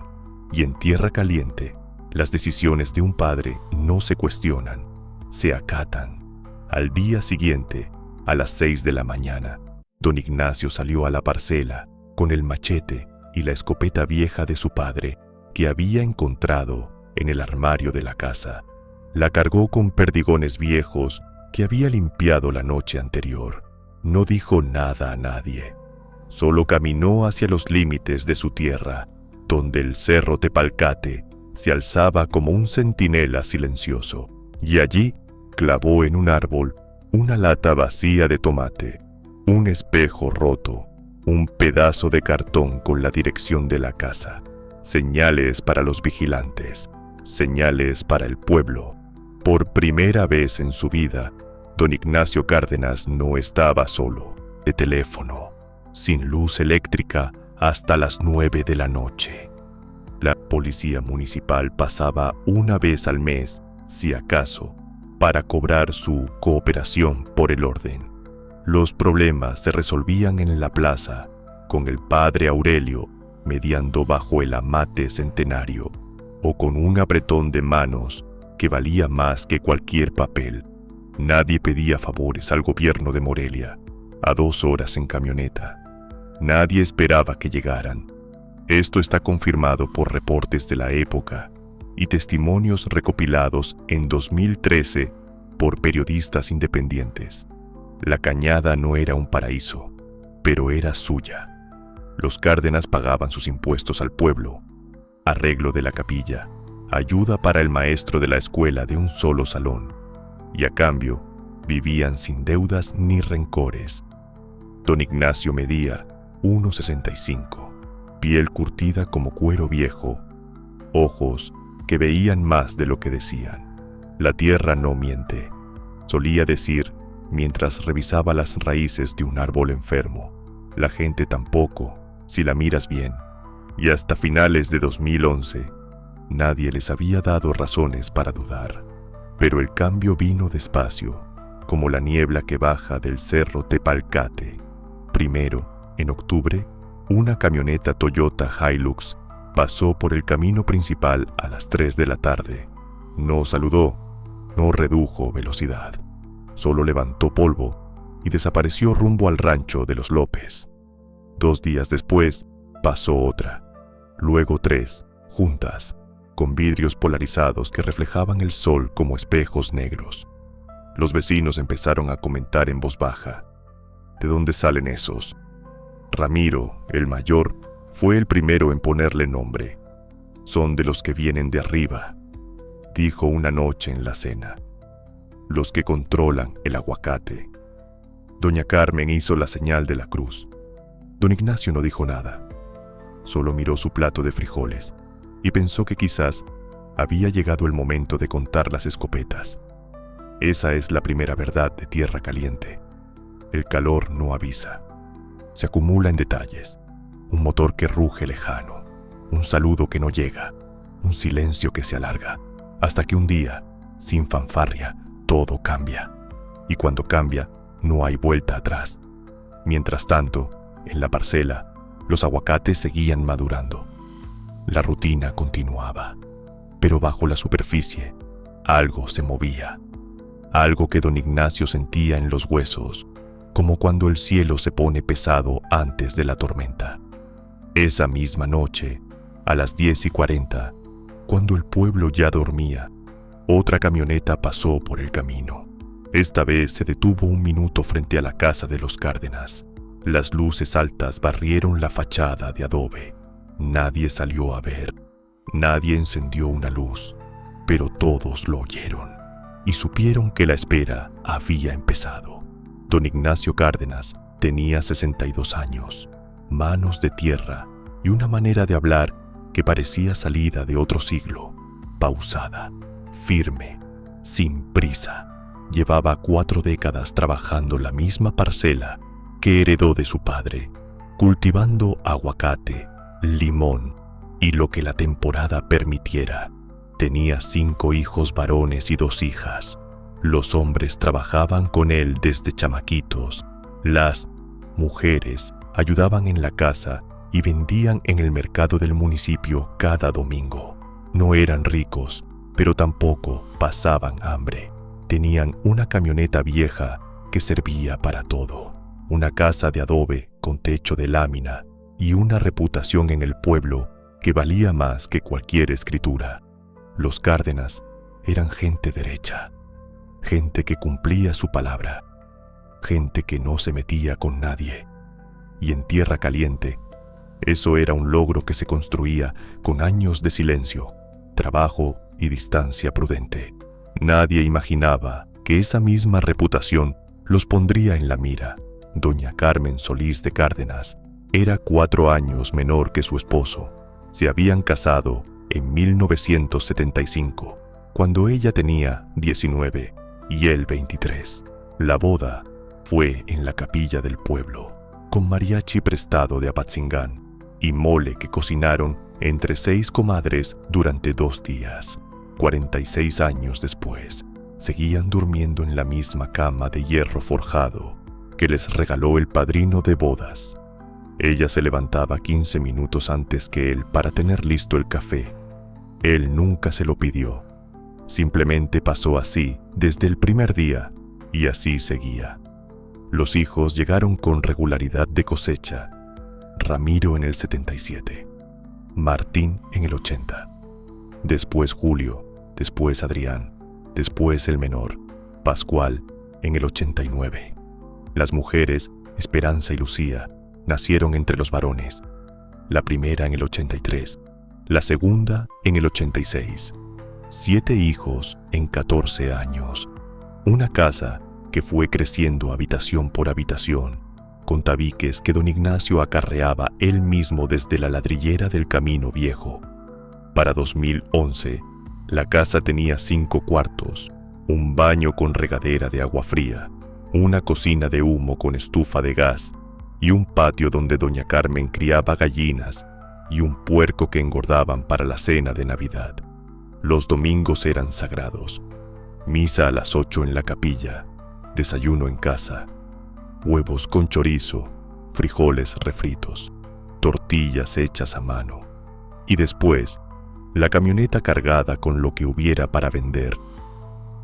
y en tierra caliente, las decisiones de un padre no se cuestionan, se acatan. Al día siguiente, a las 6 de la mañana, don Ignacio salió a la parcela con el machete y la escopeta vieja de su padre que había encontrado en el armario de la casa. La cargó con perdigones viejos que había limpiado la noche anterior. No dijo nada a nadie. Solo caminó hacia los límites de su tierra, donde el cerro Tepalcate se alzaba como un centinela silencioso, y allí clavó en un árbol una lata vacía de tomate, un espejo roto, un pedazo de cartón con la dirección de la casa, señales para los vigilantes, señales para el pueblo. Por primera vez en su vida, don Ignacio Cárdenas no estaba solo, de teléfono, sin luz eléctrica hasta las 9 de la noche. La policía municipal pasaba una vez al mes, si acaso, para cobrar su cooperación por el orden. Los problemas se resolvían en la plaza, con el padre Aurelio mediando bajo el amate centenario, o con un apretón de manos que valía más que cualquier papel. Nadie pedía favores al gobierno de Morelia, a 2 horas en camioneta. Nadie esperaba que llegaran. Esto está confirmado por reportes de la época y testimonios recopilados en 2013 por periodistas independientes. La cañada no era un paraíso, pero era suya. Los Cárdenas pagaban sus impuestos al pueblo, arreglo de la capilla, ayuda para el maestro de la escuela de un solo salón, y a cambio vivían sin deudas ni rencores. Don Ignacio medía 1,65, piel curtida como cuero viejo, ojos que veían más de lo que decían. La tierra no miente, solía decir mientras revisaba las raíces de un árbol enfermo. La gente tampoco, si la miras bien, y hasta finales de 2011, nadie les había dado razones para dudar. Pero el cambio vino despacio, como la niebla que baja del cerro Tepalcate. Primero, en octubre, una camioneta Toyota Hilux pasó por el camino principal a las 3 de la tarde. No saludó, no redujo velocidad, solo levantó polvo y desapareció rumbo al rancho de los López. 2 días después, pasó otra, luego 3, juntas, con vidrios polarizados que reflejaban el sol como espejos negros. Los vecinos empezaron a comentar en voz baja: ¿de dónde salen esos? Ramiro, el mayor, fue el primero en ponerle nombre. Son de los que vienen de arriba, dijo una noche en la cena. Los que controlan el aguacate. Doña Carmen hizo la señal de la cruz. Don Ignacio no dijo nada. Solo miró su plato de frijoles y pensó que quizás había llegado el momento de contar las escopetas. Esa es la primera verdad de Tierra Caliente. El calor no avisa. Se acumula en detalles. Un motor que ruge lejano, un saludo que no llega, un silencio que se alarga, hasta que un día, sin fanfarria, todo cambia. Y cuando cambia, no hay vuelta atrás. Mientras tanto, en la parcela, los aguacates seguían madurando. La rutina continuaba, pero bajo la superficie, algo se movía. Algo que don Ignacio sentía en los huesos, como cuando el cielo se pone pesado antes de la tormenta. Esa misma noche, a las 10:40, cuando el pueblo ya dormía, otra camioneta pasó por el camino. Esta vez se detuvo un minuto frente a la casa de los Cárdenas. Las luces altas barrieron la fachada de adobe. Nadie salió a ver, nadie encendió una luz, pero todos lo oyeron y supieron que la espera había empezado. Don Ignacio Cárdenas tenía 62 años, manos de tierra y una manera de hablar que parecía salida de otro siglo, pausada, firme, sin prisa. Llevaba 4 décadas trabajando la misma parcela que heredó de su padre, cultivando aguacate, limón y lo que la temporada permitiera. Tenía 5 hijos varones y 2 hijas. Los hombres trabajaban con él desde chamaquitos. Las mujeres ayudaban en la casa y vendían en el mercado del municipio cada domingo. No eran ricos, pero tampoco pasaban hambre. Tenían una camioneta vieja que servía para todo, una casa de adobe con techo de lámina y una reputación en el pueblo que valía más que cualquier escritura. Los Cárdenas eran gente derecha, gente que cumplía su palabra, gente que no se metía con nadie. Y en Tierra Caliente, eso era un logro que se construía con años de silencio, trabajo y distancia prudente. Nadie imaginaba que esa misma reputación los pondría en la mira. Doña Carmen Solís de Cárdenas era 4 años menor que su esposo. Se habían casado en 1975, cuando ella tenía 19 y él 23. La boda fue en la capilla del pueblo, con mariachi prestado de Apatzingán y mole que cocinaron entre 6 comadres durante 2 días. 46 años después, seguían durmiendo en la misma cama de hierro forjado que les regaló el padrino de bodas. Ella se levantaba 15 minutos antes que él para tener listo el café. Él nunca se lo pidió. Simplemente pasó así desde el primer día y así seguía. Los hijos llegaron con regularidad de cosecha. Ramiro en el 77, Martín en el 80, después Julio, después Adrián, después el menor, Pascual, en el 89. Las mujeres, Esperanza y Lucía, nacieron entre los varones, la primera en el 83, la segunda en el 86. 7 hijos en 14 años. Una casa que fue creciendo habitación por habitación, con tabiques que don Ignacio acarreaba él mismo desde la ladrillera del Camino Viejo. Para 2011, la casa tenía 5 cuartos, un baño con regadera de agua fría, una cocina de humo con estufa de gas y un patio donde doña Carmen criaba gallinas y un puerco que engordaban para la cena de Navidad. Los domingos eran sagrados. Misa a las 8 en la capilla, desayuno en casa, huevos con chorizo, frijoles refritos, tortillas hechas a mano. Y después, la camioneta cargada con lo que hubiera para vender.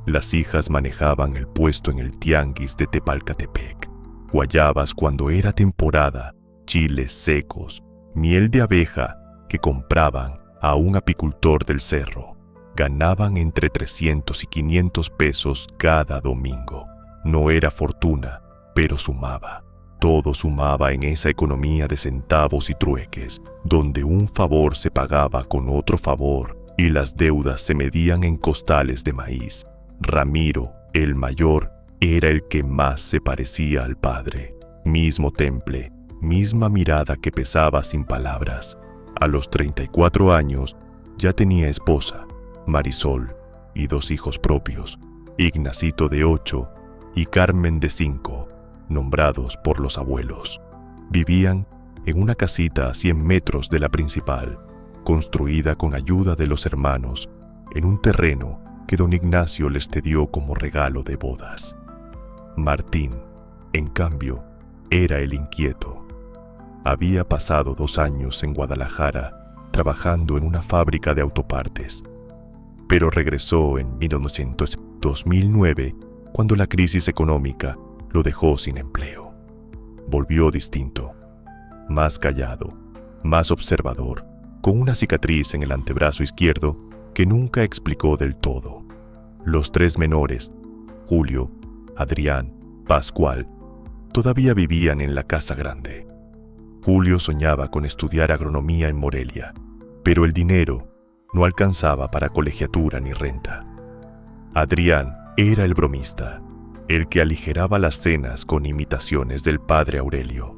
Las hijas manejaban el puesto en el tianguis de Tepalcatepec. Guayabas cuando era temporada, chiles secos, miel de abeja que compraban a un apicultor del cerro. Ganaban entre 300 y 500 pesos cada domingo. No era fortuna, pero sumaba. Todo sumaba en esa economía de centavos y trueques, donde un favor se pagaba con otro favor y las deudas se medían en costales de maíz. Ramiro, el mayor, era el que más se parecía al padre. Mismo temple, misma mirada que pesaba sin palabras. A los 34 años ya tenía esposa, Marisol, y 2 hijos propios, Ignacito de 8 y Carmen de 5, nombrados por los abuelos. Vivían en una casita a 100 metros de la principal, construida con ayuda de los hermanos, en un terreno que don Ignacio les cedió como regalo de bodas. Martín, en cambio, era el inquieto. Había pasado 2 años en Guadalajara trabajando en una fábrica de autopartes, pero regresó en 2009 cuando la crisis económica lo dejó sin empleo. Volvió distinto, más callado, más observador, con una cicatriz en el antebrazo izquierdo que nunca explicó del todo. Los 3 menores, Julio, Adrián, Pascual, todavía vivían en la casa grande. Julio soñaba con estudiar agronomía en Morelia, pero el dinero no alcanzaba para colegiatura ni renta. Adrián era el bromista, el que aligeraba las cenas con imitaciones del padre Aurelio.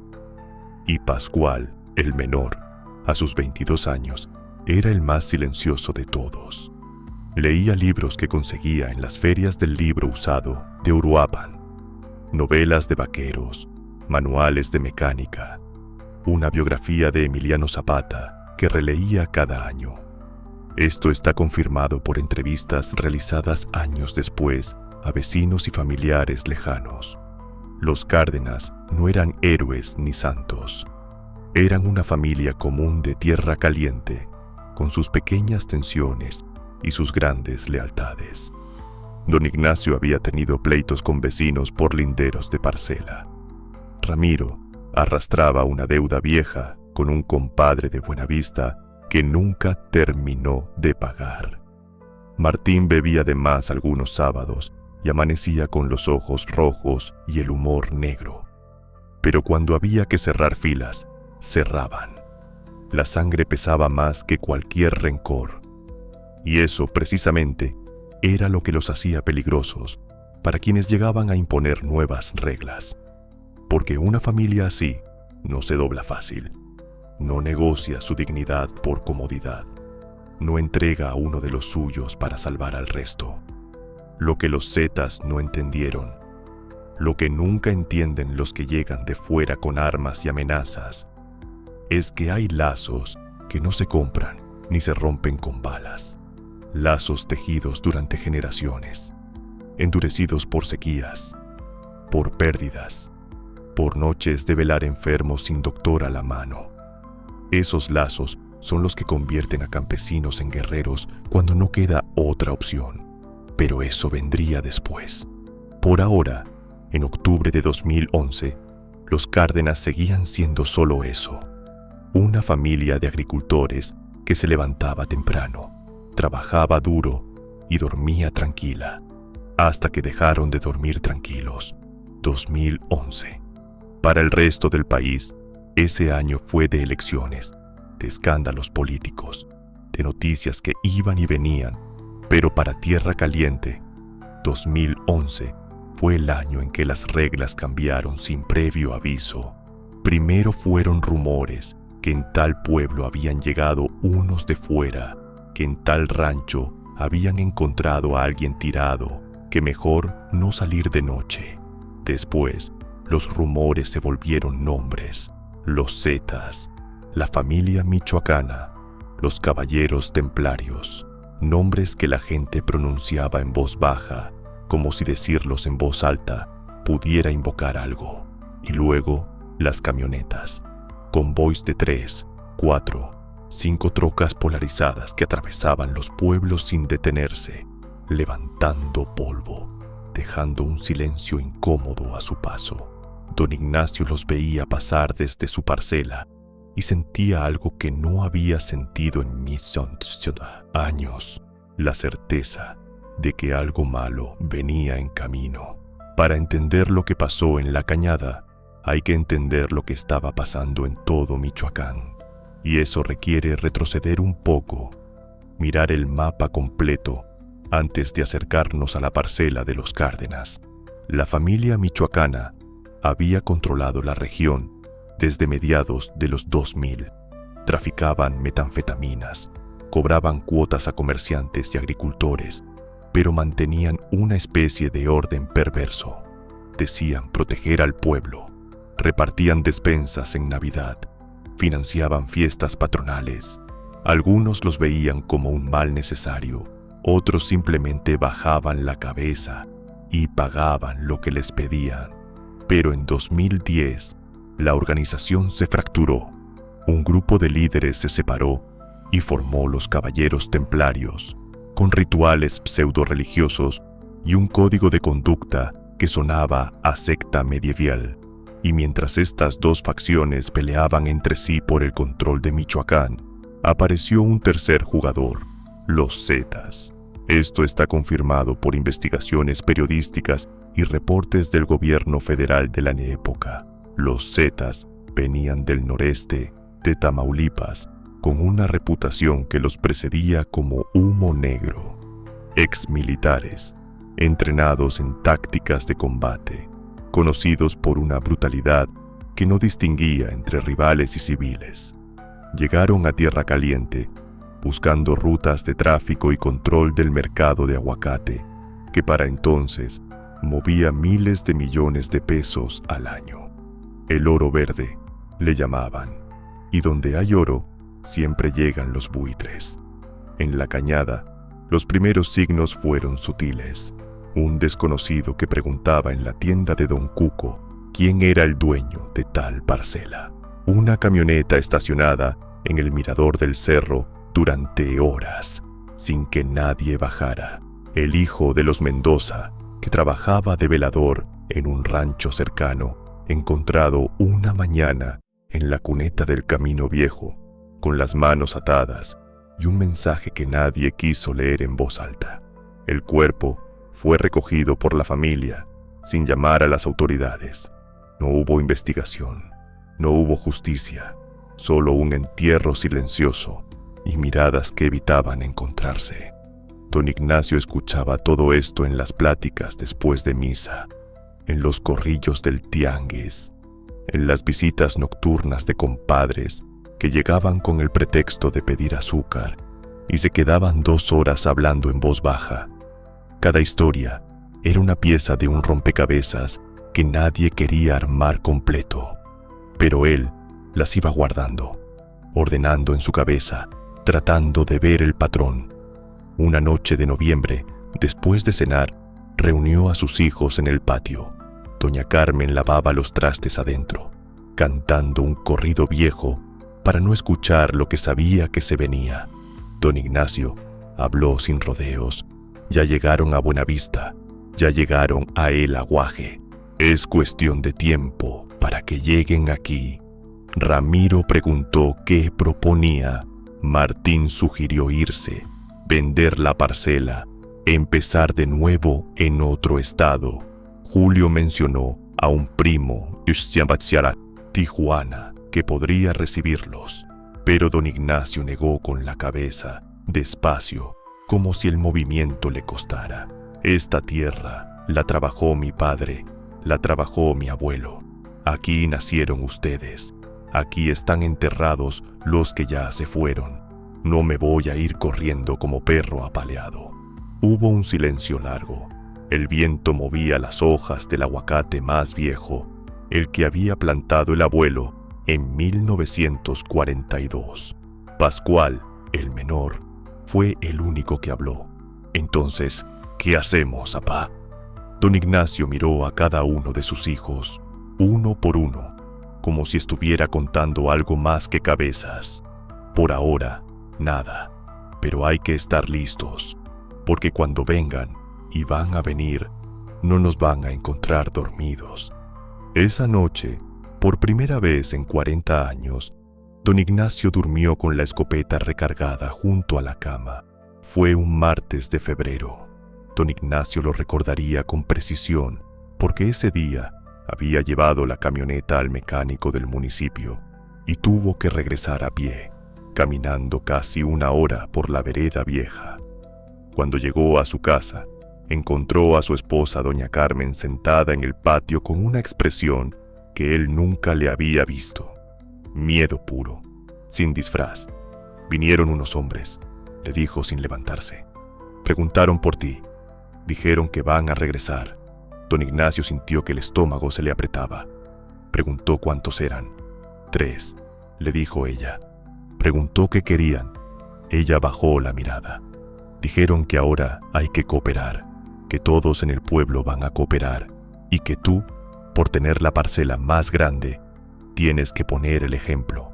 Y Pascual, el menor, a sus 22 años, era el más silencioso de todos. Leía libros que conseguía en las ferias del libro usado de Uruapan, novelas de vaqueros, manuales de mecánica, una biografía de Emiliano Zapata que releía cada año. Esto está confirmado por entrevistas realizadas años después a vecinos y familiares lejanos. Los Cárdenas no eran héroes ni santos. Eran una familia común de tierra caliente, con sus pequeñas tensiones y sus grandes lealtades. Don Ignacio había tenido pleitos con vecinos por linderos de parcela. Ramiro arrastraba una deuda vieja con un compadre de Buenavista que nunca terminó de pagar. Martín bebía de más algunos sábados y amanecía con los ojos rojos y el humor negro. Pero cuando había que cerrar filas, cerraban. La sangre pesaba más que cualquier rencor. Y eso, precisamente, era lo que los hacía peligrosos para quienes llegaban a imponer nuevas reglas. Porque una familia así no se dobla fácil. No negocia su dignidad por comodidad. No entrega a uno de los suyos para salvar al resto. Lo que los zetas no entendieron, lo que nunca entienden los que llegan de fuera con armas y amenazas, es que hay lazos que no se compran ni se rompen con balas. Lazos tejidos durante generaciones, endurecidos por sequías, por pérdidas, por noches de velar enfermos sin doctor a la mano. Esos lazos son los que convierten a campesinos en guerreros cuando no queda otra opción. Pero eso vendría después. Por ahora, en octubre de 2011, los Cárdenas seguían siendo solo eso: una familia de agricultores que se levantaba temprano, trabajaba duro y dormía tranquila, hasta que dejaron de dormir tranquilos. 2011. Para el resto del país, ese año fue de elecciones, de escándalos políticos, de noticias que iban y venían, pero para Tierra Caliente, 2011 fue el año en que las reglas cambiaron sin previo aviso. Primero fueron rumores que en tal pueblo habían llegado unos de fuera, que en tal rancho habían encontrado a alguien tirado, que mejor no salir de noche. Después, Los rumores se volvieron nombres: los Zetas, la familia michoacana, los caballeros templarios, nombres que la gente pronunciaba en voz baja, como si decirlos en voz alta pudiera invocar algo. Y luego, las camionetas, convoys de 3, 4, 5 trocas polarizadas que atravesaban los pueblos sin detenerse, levantando polvo, dejando un silencio incómodo a su paso. Don Ignacio los veía pasar desde su parcela y sentía algo que no había sentido en mis años: la certeza de que algo malo venía en camino. Para entender lo que pasó en la cañada, hay que entender lo que estaba pasando en todo Michoacán. Y eso requiere retroceder un poco, mirar el mapa completo antes de acercarnos a la parcela de los Cárdenas. La familia michoacana había controlado la región desde mediados de los 2000. Traficaban metanfetaminas, cobraban cuotas a comerciantes y agricultores, pero mantenían una especie de orden perverso. Decían proteger al pueblo, repartían despensas en Navidad, financiaban fiestas patronales. Algunos los veían como un mal necesario, otros simplemente bajaban la cabeza y pagaban lo que les pedían. Pero en 2010, la organización se fracturó. Un grupo de líderes se separó y formó los Caballeros Templarios, con rituales pseudo-religiosos y un código de conducta que sonaba a secta medieval. Y mientras estas dos facciones peleaban entre sí por el control de Michoacán, apareció un tercer jugador: los Zetas. Esto está confirmado por investigaciones periodísticas y reportes del gobierno federal de la época. Los Zetas venían del noreste de Tamaulipas, con una reputación que los precedía como humo negro. Exmilitares, entrenados en tácticas de combate, conocidos por una brutalidad que no distinguía entre rivales y civiles. Llegaron a Tierra Caliente buscando rutas de tráfico y control del mercado de aguacate, que para entonces movía miles de millones de pesos al año. El oro verde, le llamaban, y donde hay oro, siempre llegan los buitres. En la cañada, los primeros signos fueron sutiles. Un desconocido que preguntaba en la tienda de Don Cuco quién era el dueño de tal parcela. Una camioneta estacionada en el mirador del cerro durante horas, sin que nadie bajara. El hijo de los Mendoza, que trabajaba de velador en un rancho cercano, encontrado una mañana en la cuneta del Camino Viejo, con las manos atadas y un mensaje que nadie quiso leer en voz alta. El cuerpo fue recogido por la familia sin llamar a las autoridades. No hubo investigación, no hubo justicia, solo un entierro silencioso y miradas que evitaban encontrarse. Don Ignacio escuchaba todo esto en las pláticas después de misa, en los corrillos del tianguis, en las visitas nocturnas de compadres que llegaban con el pretexto de pedir azúcar y se quedaban 2 horas hablando en voz baja. Cada historia era una pieza de un rompecabezas que nadie quería armar completo, pero él las iba guardando, ordenando en su cabeza, tratando de ver el patrón. Una noche de noviembre, después de cenar, reunió a sus hijos en el patio. Doña Carmen lavaba los trastes adentro, cantando un corrido viejo para no escuchar lo que sabía que se venía. Don Ignacio habló sin rodeos. Ya llegaron a Buenavista, ya llegaron a El Aguaje. Es cuestión de tiempo para que lleguen aquí. Ramiro preguntó qué proponía. Martín sugirió irse, vender la parcela, empezar de nuevo en otro estado. Julio mencionó a un primo, Tijuana, que podría recibirlos. Pero don Ignacio negó con la cabeza, despacio, como si el movimiento le costara. Esta tierra la trabajó mi padre, la trabajó mi abuelo. Aquí nacieron ustedes. Aquí están enterrados los que ya se fueron. No me voy a ir corriendo como perro apaleado. Hubo un silencio largo. El viento movía las hojas del aguacate más viejo, el que había plantado el abuelo en 1942. Pascual, el menor, fue el único que habló. Entonces, ¿qué hacemos, apá? Don Ignacio miró a cada uno de sus hijos, uno por uno, como si estuviera contando algo más que cabezas. Por ahora, nada, pero hay que estar listos, porque cuando vengan, y van a venir, no nos van a encontrar dormidos. Esa noche, por primera vez en 40 años, don Ignacio durmió con la escopeta recargada junto a la cama. Fue un martes de febrero. Don Ignacio lo recordaría con precisión, porque ese día había llevado la camioneta al mecánico del municipio y tuvo que regresar a pie, caminando casi 1 hora por la vereda vieja. Cuando llegó a su casa, encontró a su esposa doña Carmen sentada en el patio con una expresión que él nunca le había visto. Miedo puro, sin disfraz. Vinieron unos hombres, le dijo sin levantarse. Preguntaron por ti. Dijeron que van a regresar. Don Ignacio sintió que el estómago se le apretaba. Preguntó cuántos eran. 3, le dijo ella. Preguntó qué querían. Ella bajó la mirada. Dijeron que ahora hay que cooperar, que todos en el pueblo van a cooperar y que tú, por tener la parcela más grande, tienes que poner el ejemplo.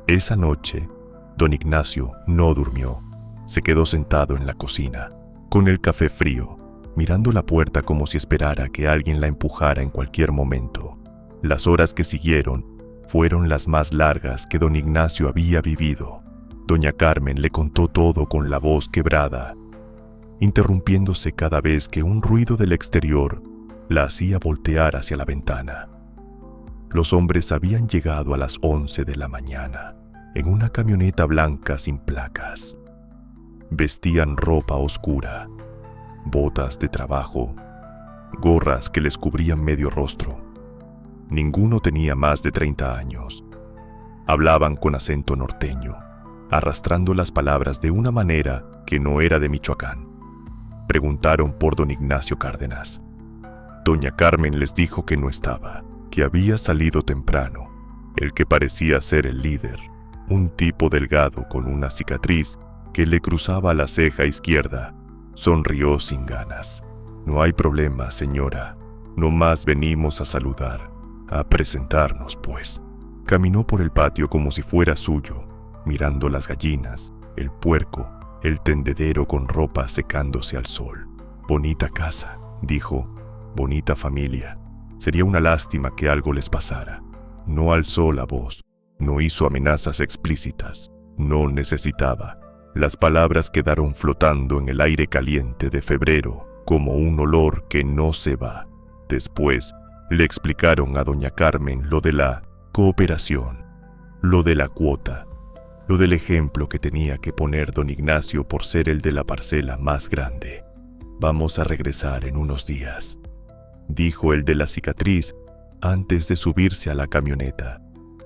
Esa noche, don Ignacio no durmió. Se quedó sentado en la cocina, con el café frío, mirando la puerta como si esperara que alguien la empujara en cualquier momento. Las horas que siguieron fueron las más largas que don Ignacio había vivido. Doña Carmen le contó todo con la voz quebrada, interrumpiéndose cada vez que un ruido del exterior la hacía voltear hacia la ventana. Los hombres habían llegado a las 11 de la mañana, en una camioneta blanca sin placas. Vestían ropa oscura, botas de trabajo, gorras que les cubrían medio rostro. Ninguno tenía más de 30 años. Hablaban con acento norteño, arrastrando las palabras de una manera que no era de Michoacán. Preguntaron por don Ignacio Cárdenas. Doña Carmen les dijo que no estaba, que había salido temprano. El que parecía ser el líder, un tipo delgado con una cicatriz que le cruzaba la ceja izquierda, sonrió sin ganas. No hay problema, señora. Nomás venimos a saludar, a presentarnos, pues. Caminó por el patio como si fuera suyo, mirando las gallinas, el puerco, el tendedero con ropa secándose al sol. Bonita casa, dijo, bonita familia. Sería una lástima que algo les pasara. No alzó la voz, no hizo amenazas explícitas, no necesitaba. Las palabras quedaron flotando en el aire caliente de febrero como un olor que no se va. Después le explicaron a doña Carmen lo de la cooperación, lo de la cuota, lo del ejemplo que tenía que poner don Ignacio por ser el de la parcela más grande. Vamos a regresar en unos días, dijo el de la cicatriz antes de subirse a la camioneta,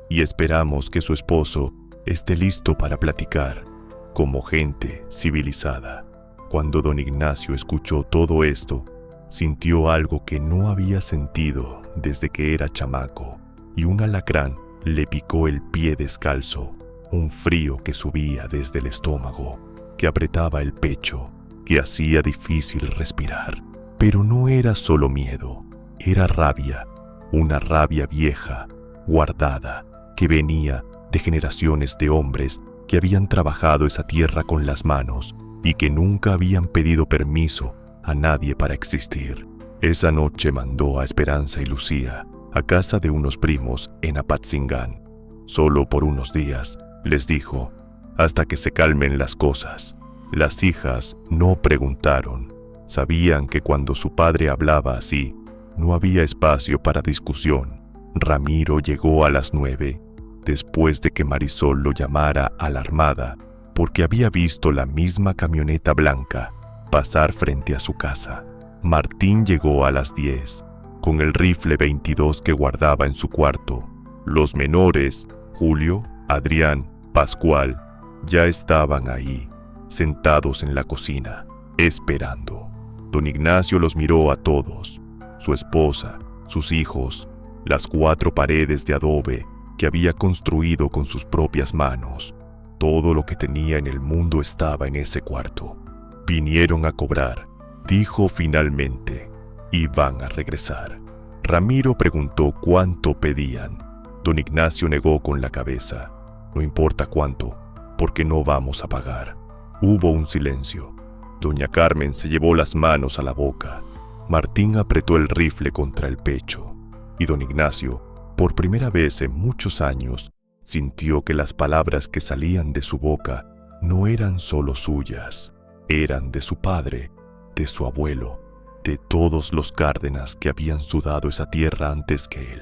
y esperamos que su esposo esté listo para platicar, como gente civilizada. Cuando don Ignacio escuchó todo esto, sintió algo que no había sentido desde que era chamaco, y un alacrán le picó el pie descalzo, un frío que subía desde el estómago, que apretaba el pecho, que hacía difícil respirar. Pero no era solo miedo, era rabia, una rabia vieja, guardada, que venía de generaciones de hombres que habían trabajado esa tierra con las manos y que nunca habían pedido permiso a nadie para existir. Esa noche mandó a Esperanza y Lucía a casa de unos primos en Apatzingán. Solo por unos días, les dijo, hasta que se calmen las cosas. Las hijas no preguntaron. Sabían que cuando su padre hablaba así, no había espacio para discusión. Ramiro llegó a las 9, después de que Marisol lo llamara alarmada, porque había visto la misma camioneta blanca pasar frente a su casa. Martín llegó a las 10, con el rifle 22 que guardaba en su cuarto. Los menores, Julio, Adrián, Pascual, ya estaban ahí, sentados en la cocina, esperando. Don Ignacio los miró a todos, su esposa, sus hijos, las 4 paredes de adobe que había construido con sus propias manos. Todo lo que tenía en el mundo estaba en ese cuarto. Vinieron a cobrar, dijo finalmente, y van a regresar. Ramiro preguntó cuánto pedían. Don Ignacio negó con la cabeza. No importa cuánto, porque no vamos a pagar. Hubo un silencio. Doña Carmen se llevó las manos a la boca. Martín apretó el rifle contra el pecho. Y don Ignacio, por primera vez en muchos años, sintió que las palabras que salían de su boca no eran solo suyas. Eran de su padre, de su abuelo, de todos los Cárdenas que habían sudado esa tierra antes que él.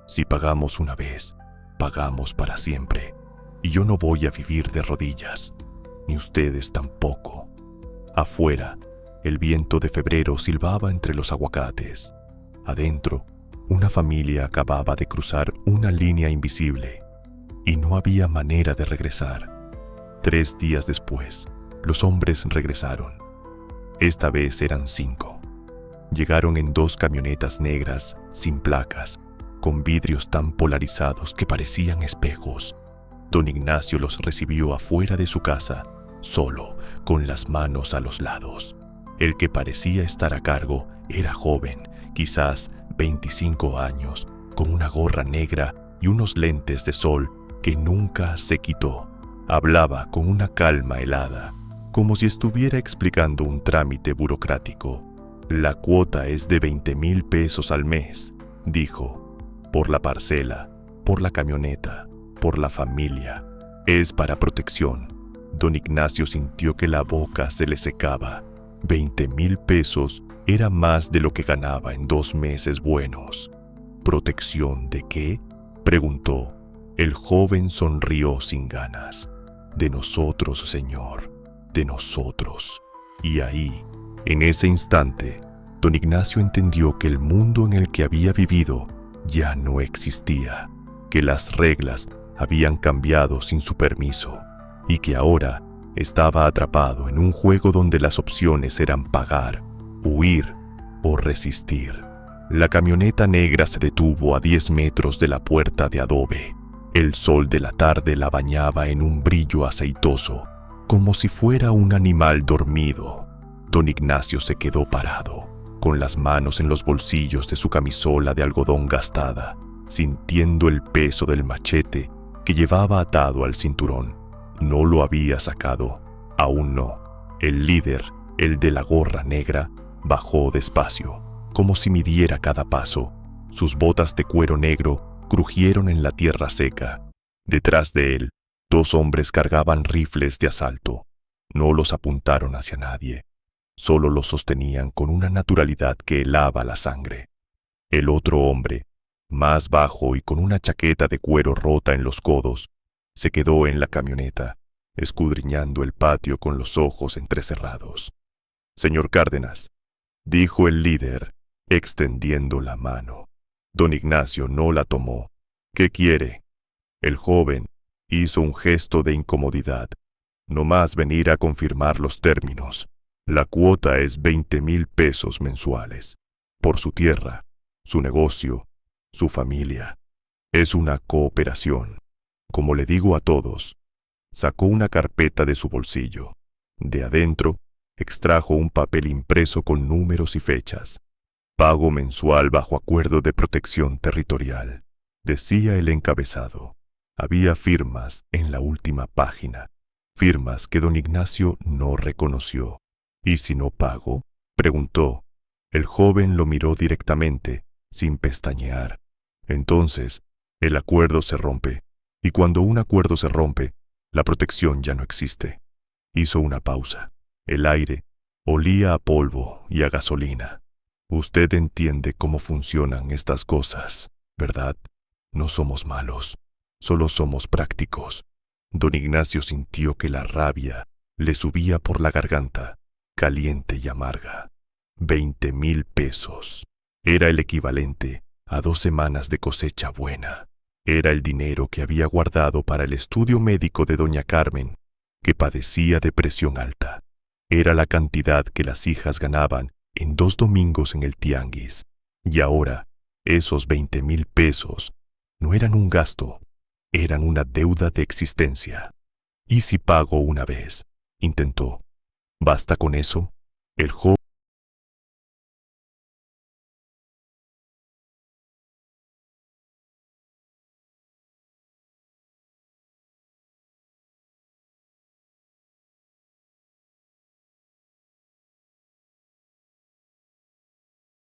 Si pagamos una vez, pagamos para siempre. Y yo no voy a vivir de rodillas, ni ustedes tampoco. Afuera, el viento de febrero silbaba entre los aguacates. Adentro, una familia acababa de cruzar una línea invisible y no había manera de regresar. 3 días después, los hombres regresaron. Esta vez eran 5. Llegaron en 2 camionetas negras, sin placas, con vidrios tan polarizados que parecían espejos. Don Ignacio los recibió afuera de su casa, solo, con las manos a los lados. El que parecía estar a cargo era joven, quizás 25 años, con una gorra negra y unos lentes de sol que nunca se quitó. Hablaba con una calma helada, como si estuviera explicando un trámite burocrático. La cuota es de 20,000 pesos al mes, dijo, por la parcela, por la camioneta, por la familia. Es para protección. Don Ignacio sintió que la boca se le secaba. 20,000 pesos era más de lo que ganaba en 2 meses buenos. ¿Protección de qué?, preguntó. El joven sonrió sin ganas. De nosotros, señor, de nosotros. Y ahí, en ese instante, don Ignacio entendió que el mundo en el que había vivido ya no existía, que las reglas habían cambiado sin su permiso y que ahora estaba atrapado en un juego donde las opciones eran pagar, huir o resistir. La camioneta negra se detuvo a 10 metros de la puerta de adobe. El sol de la tarde la bañaba en un brillo aceitoso, como si fuera un animal dormido. Don Ignacio se quedó parado, con las manos en los bolsillos de su camisola de algodón gastada, sintiendo el peso del machete que llevaba atado al cinturón. No lo había sacado, aún no. El líder, el de la gorra negra, bajó despacio, como si midiera cada paso. Sus botas de cuero negro crujieron en la tierra seca. Detrás de él, 2 hombres cargaban rifles de asalto. No los apuntaron hacia nadie, solo los sostenían con una naturalidad que helaba la sangre. El otro hombre, más bajo y con una chaqueta de cuero rota en los codos, se quedó en la camioneta, escudriñando el patio con los ojos entrecerrados. «Señor Cárdenas», dijo el líder, extendiendo la mano. Don Ignacio no la tomó. «¿Qué quiere?». El joven hizo un gesto de incomodidad. «No más venir a confirmar los términos. La cuota es 20,000 pesos mensuales. Por su tierra, su negocio, su familia. Es una cooperación. Como le digo a todos». Sacó una carpeta de su bolsillo. De adentro, extrajo un papel impreso con números y fechas. «Pago mensual bajo acuerdo de protección territorial», decía el encabezado. Había firmas en la última página, firmas que don Ignacio no reconoció. «¿Y si no pago?», preguntó. El joven lo miró directamente, sin pestañear. «Entonces, el acuerdo se rompe, y cuando un acuerdo se rompe, la protección ya no existe». Hizo una pausa. El aire olía a polvo y a gasolina. «Usted entiende cómo funcionan estas cosas, ¿verdad? No somos malos, solo somos prácticos». Don Ignacio sintió que la rabia le subía por la garganta, caliente y amarga. 20,000 pesos. Era el equivalente a 2 semanas de cosecha buena. Era el dinero que había guardado para el estudio médico de doña Carmen, que padecía de presión alta. Era la cantidad que las hijas ganaban en 2 domingos en el tianguis. Y ahora Esos 20,000 pesos no eran un gasto, eran una deuda de existencia. ¿Y si pago una vez? Intentó. ¿Basta con eso? El joven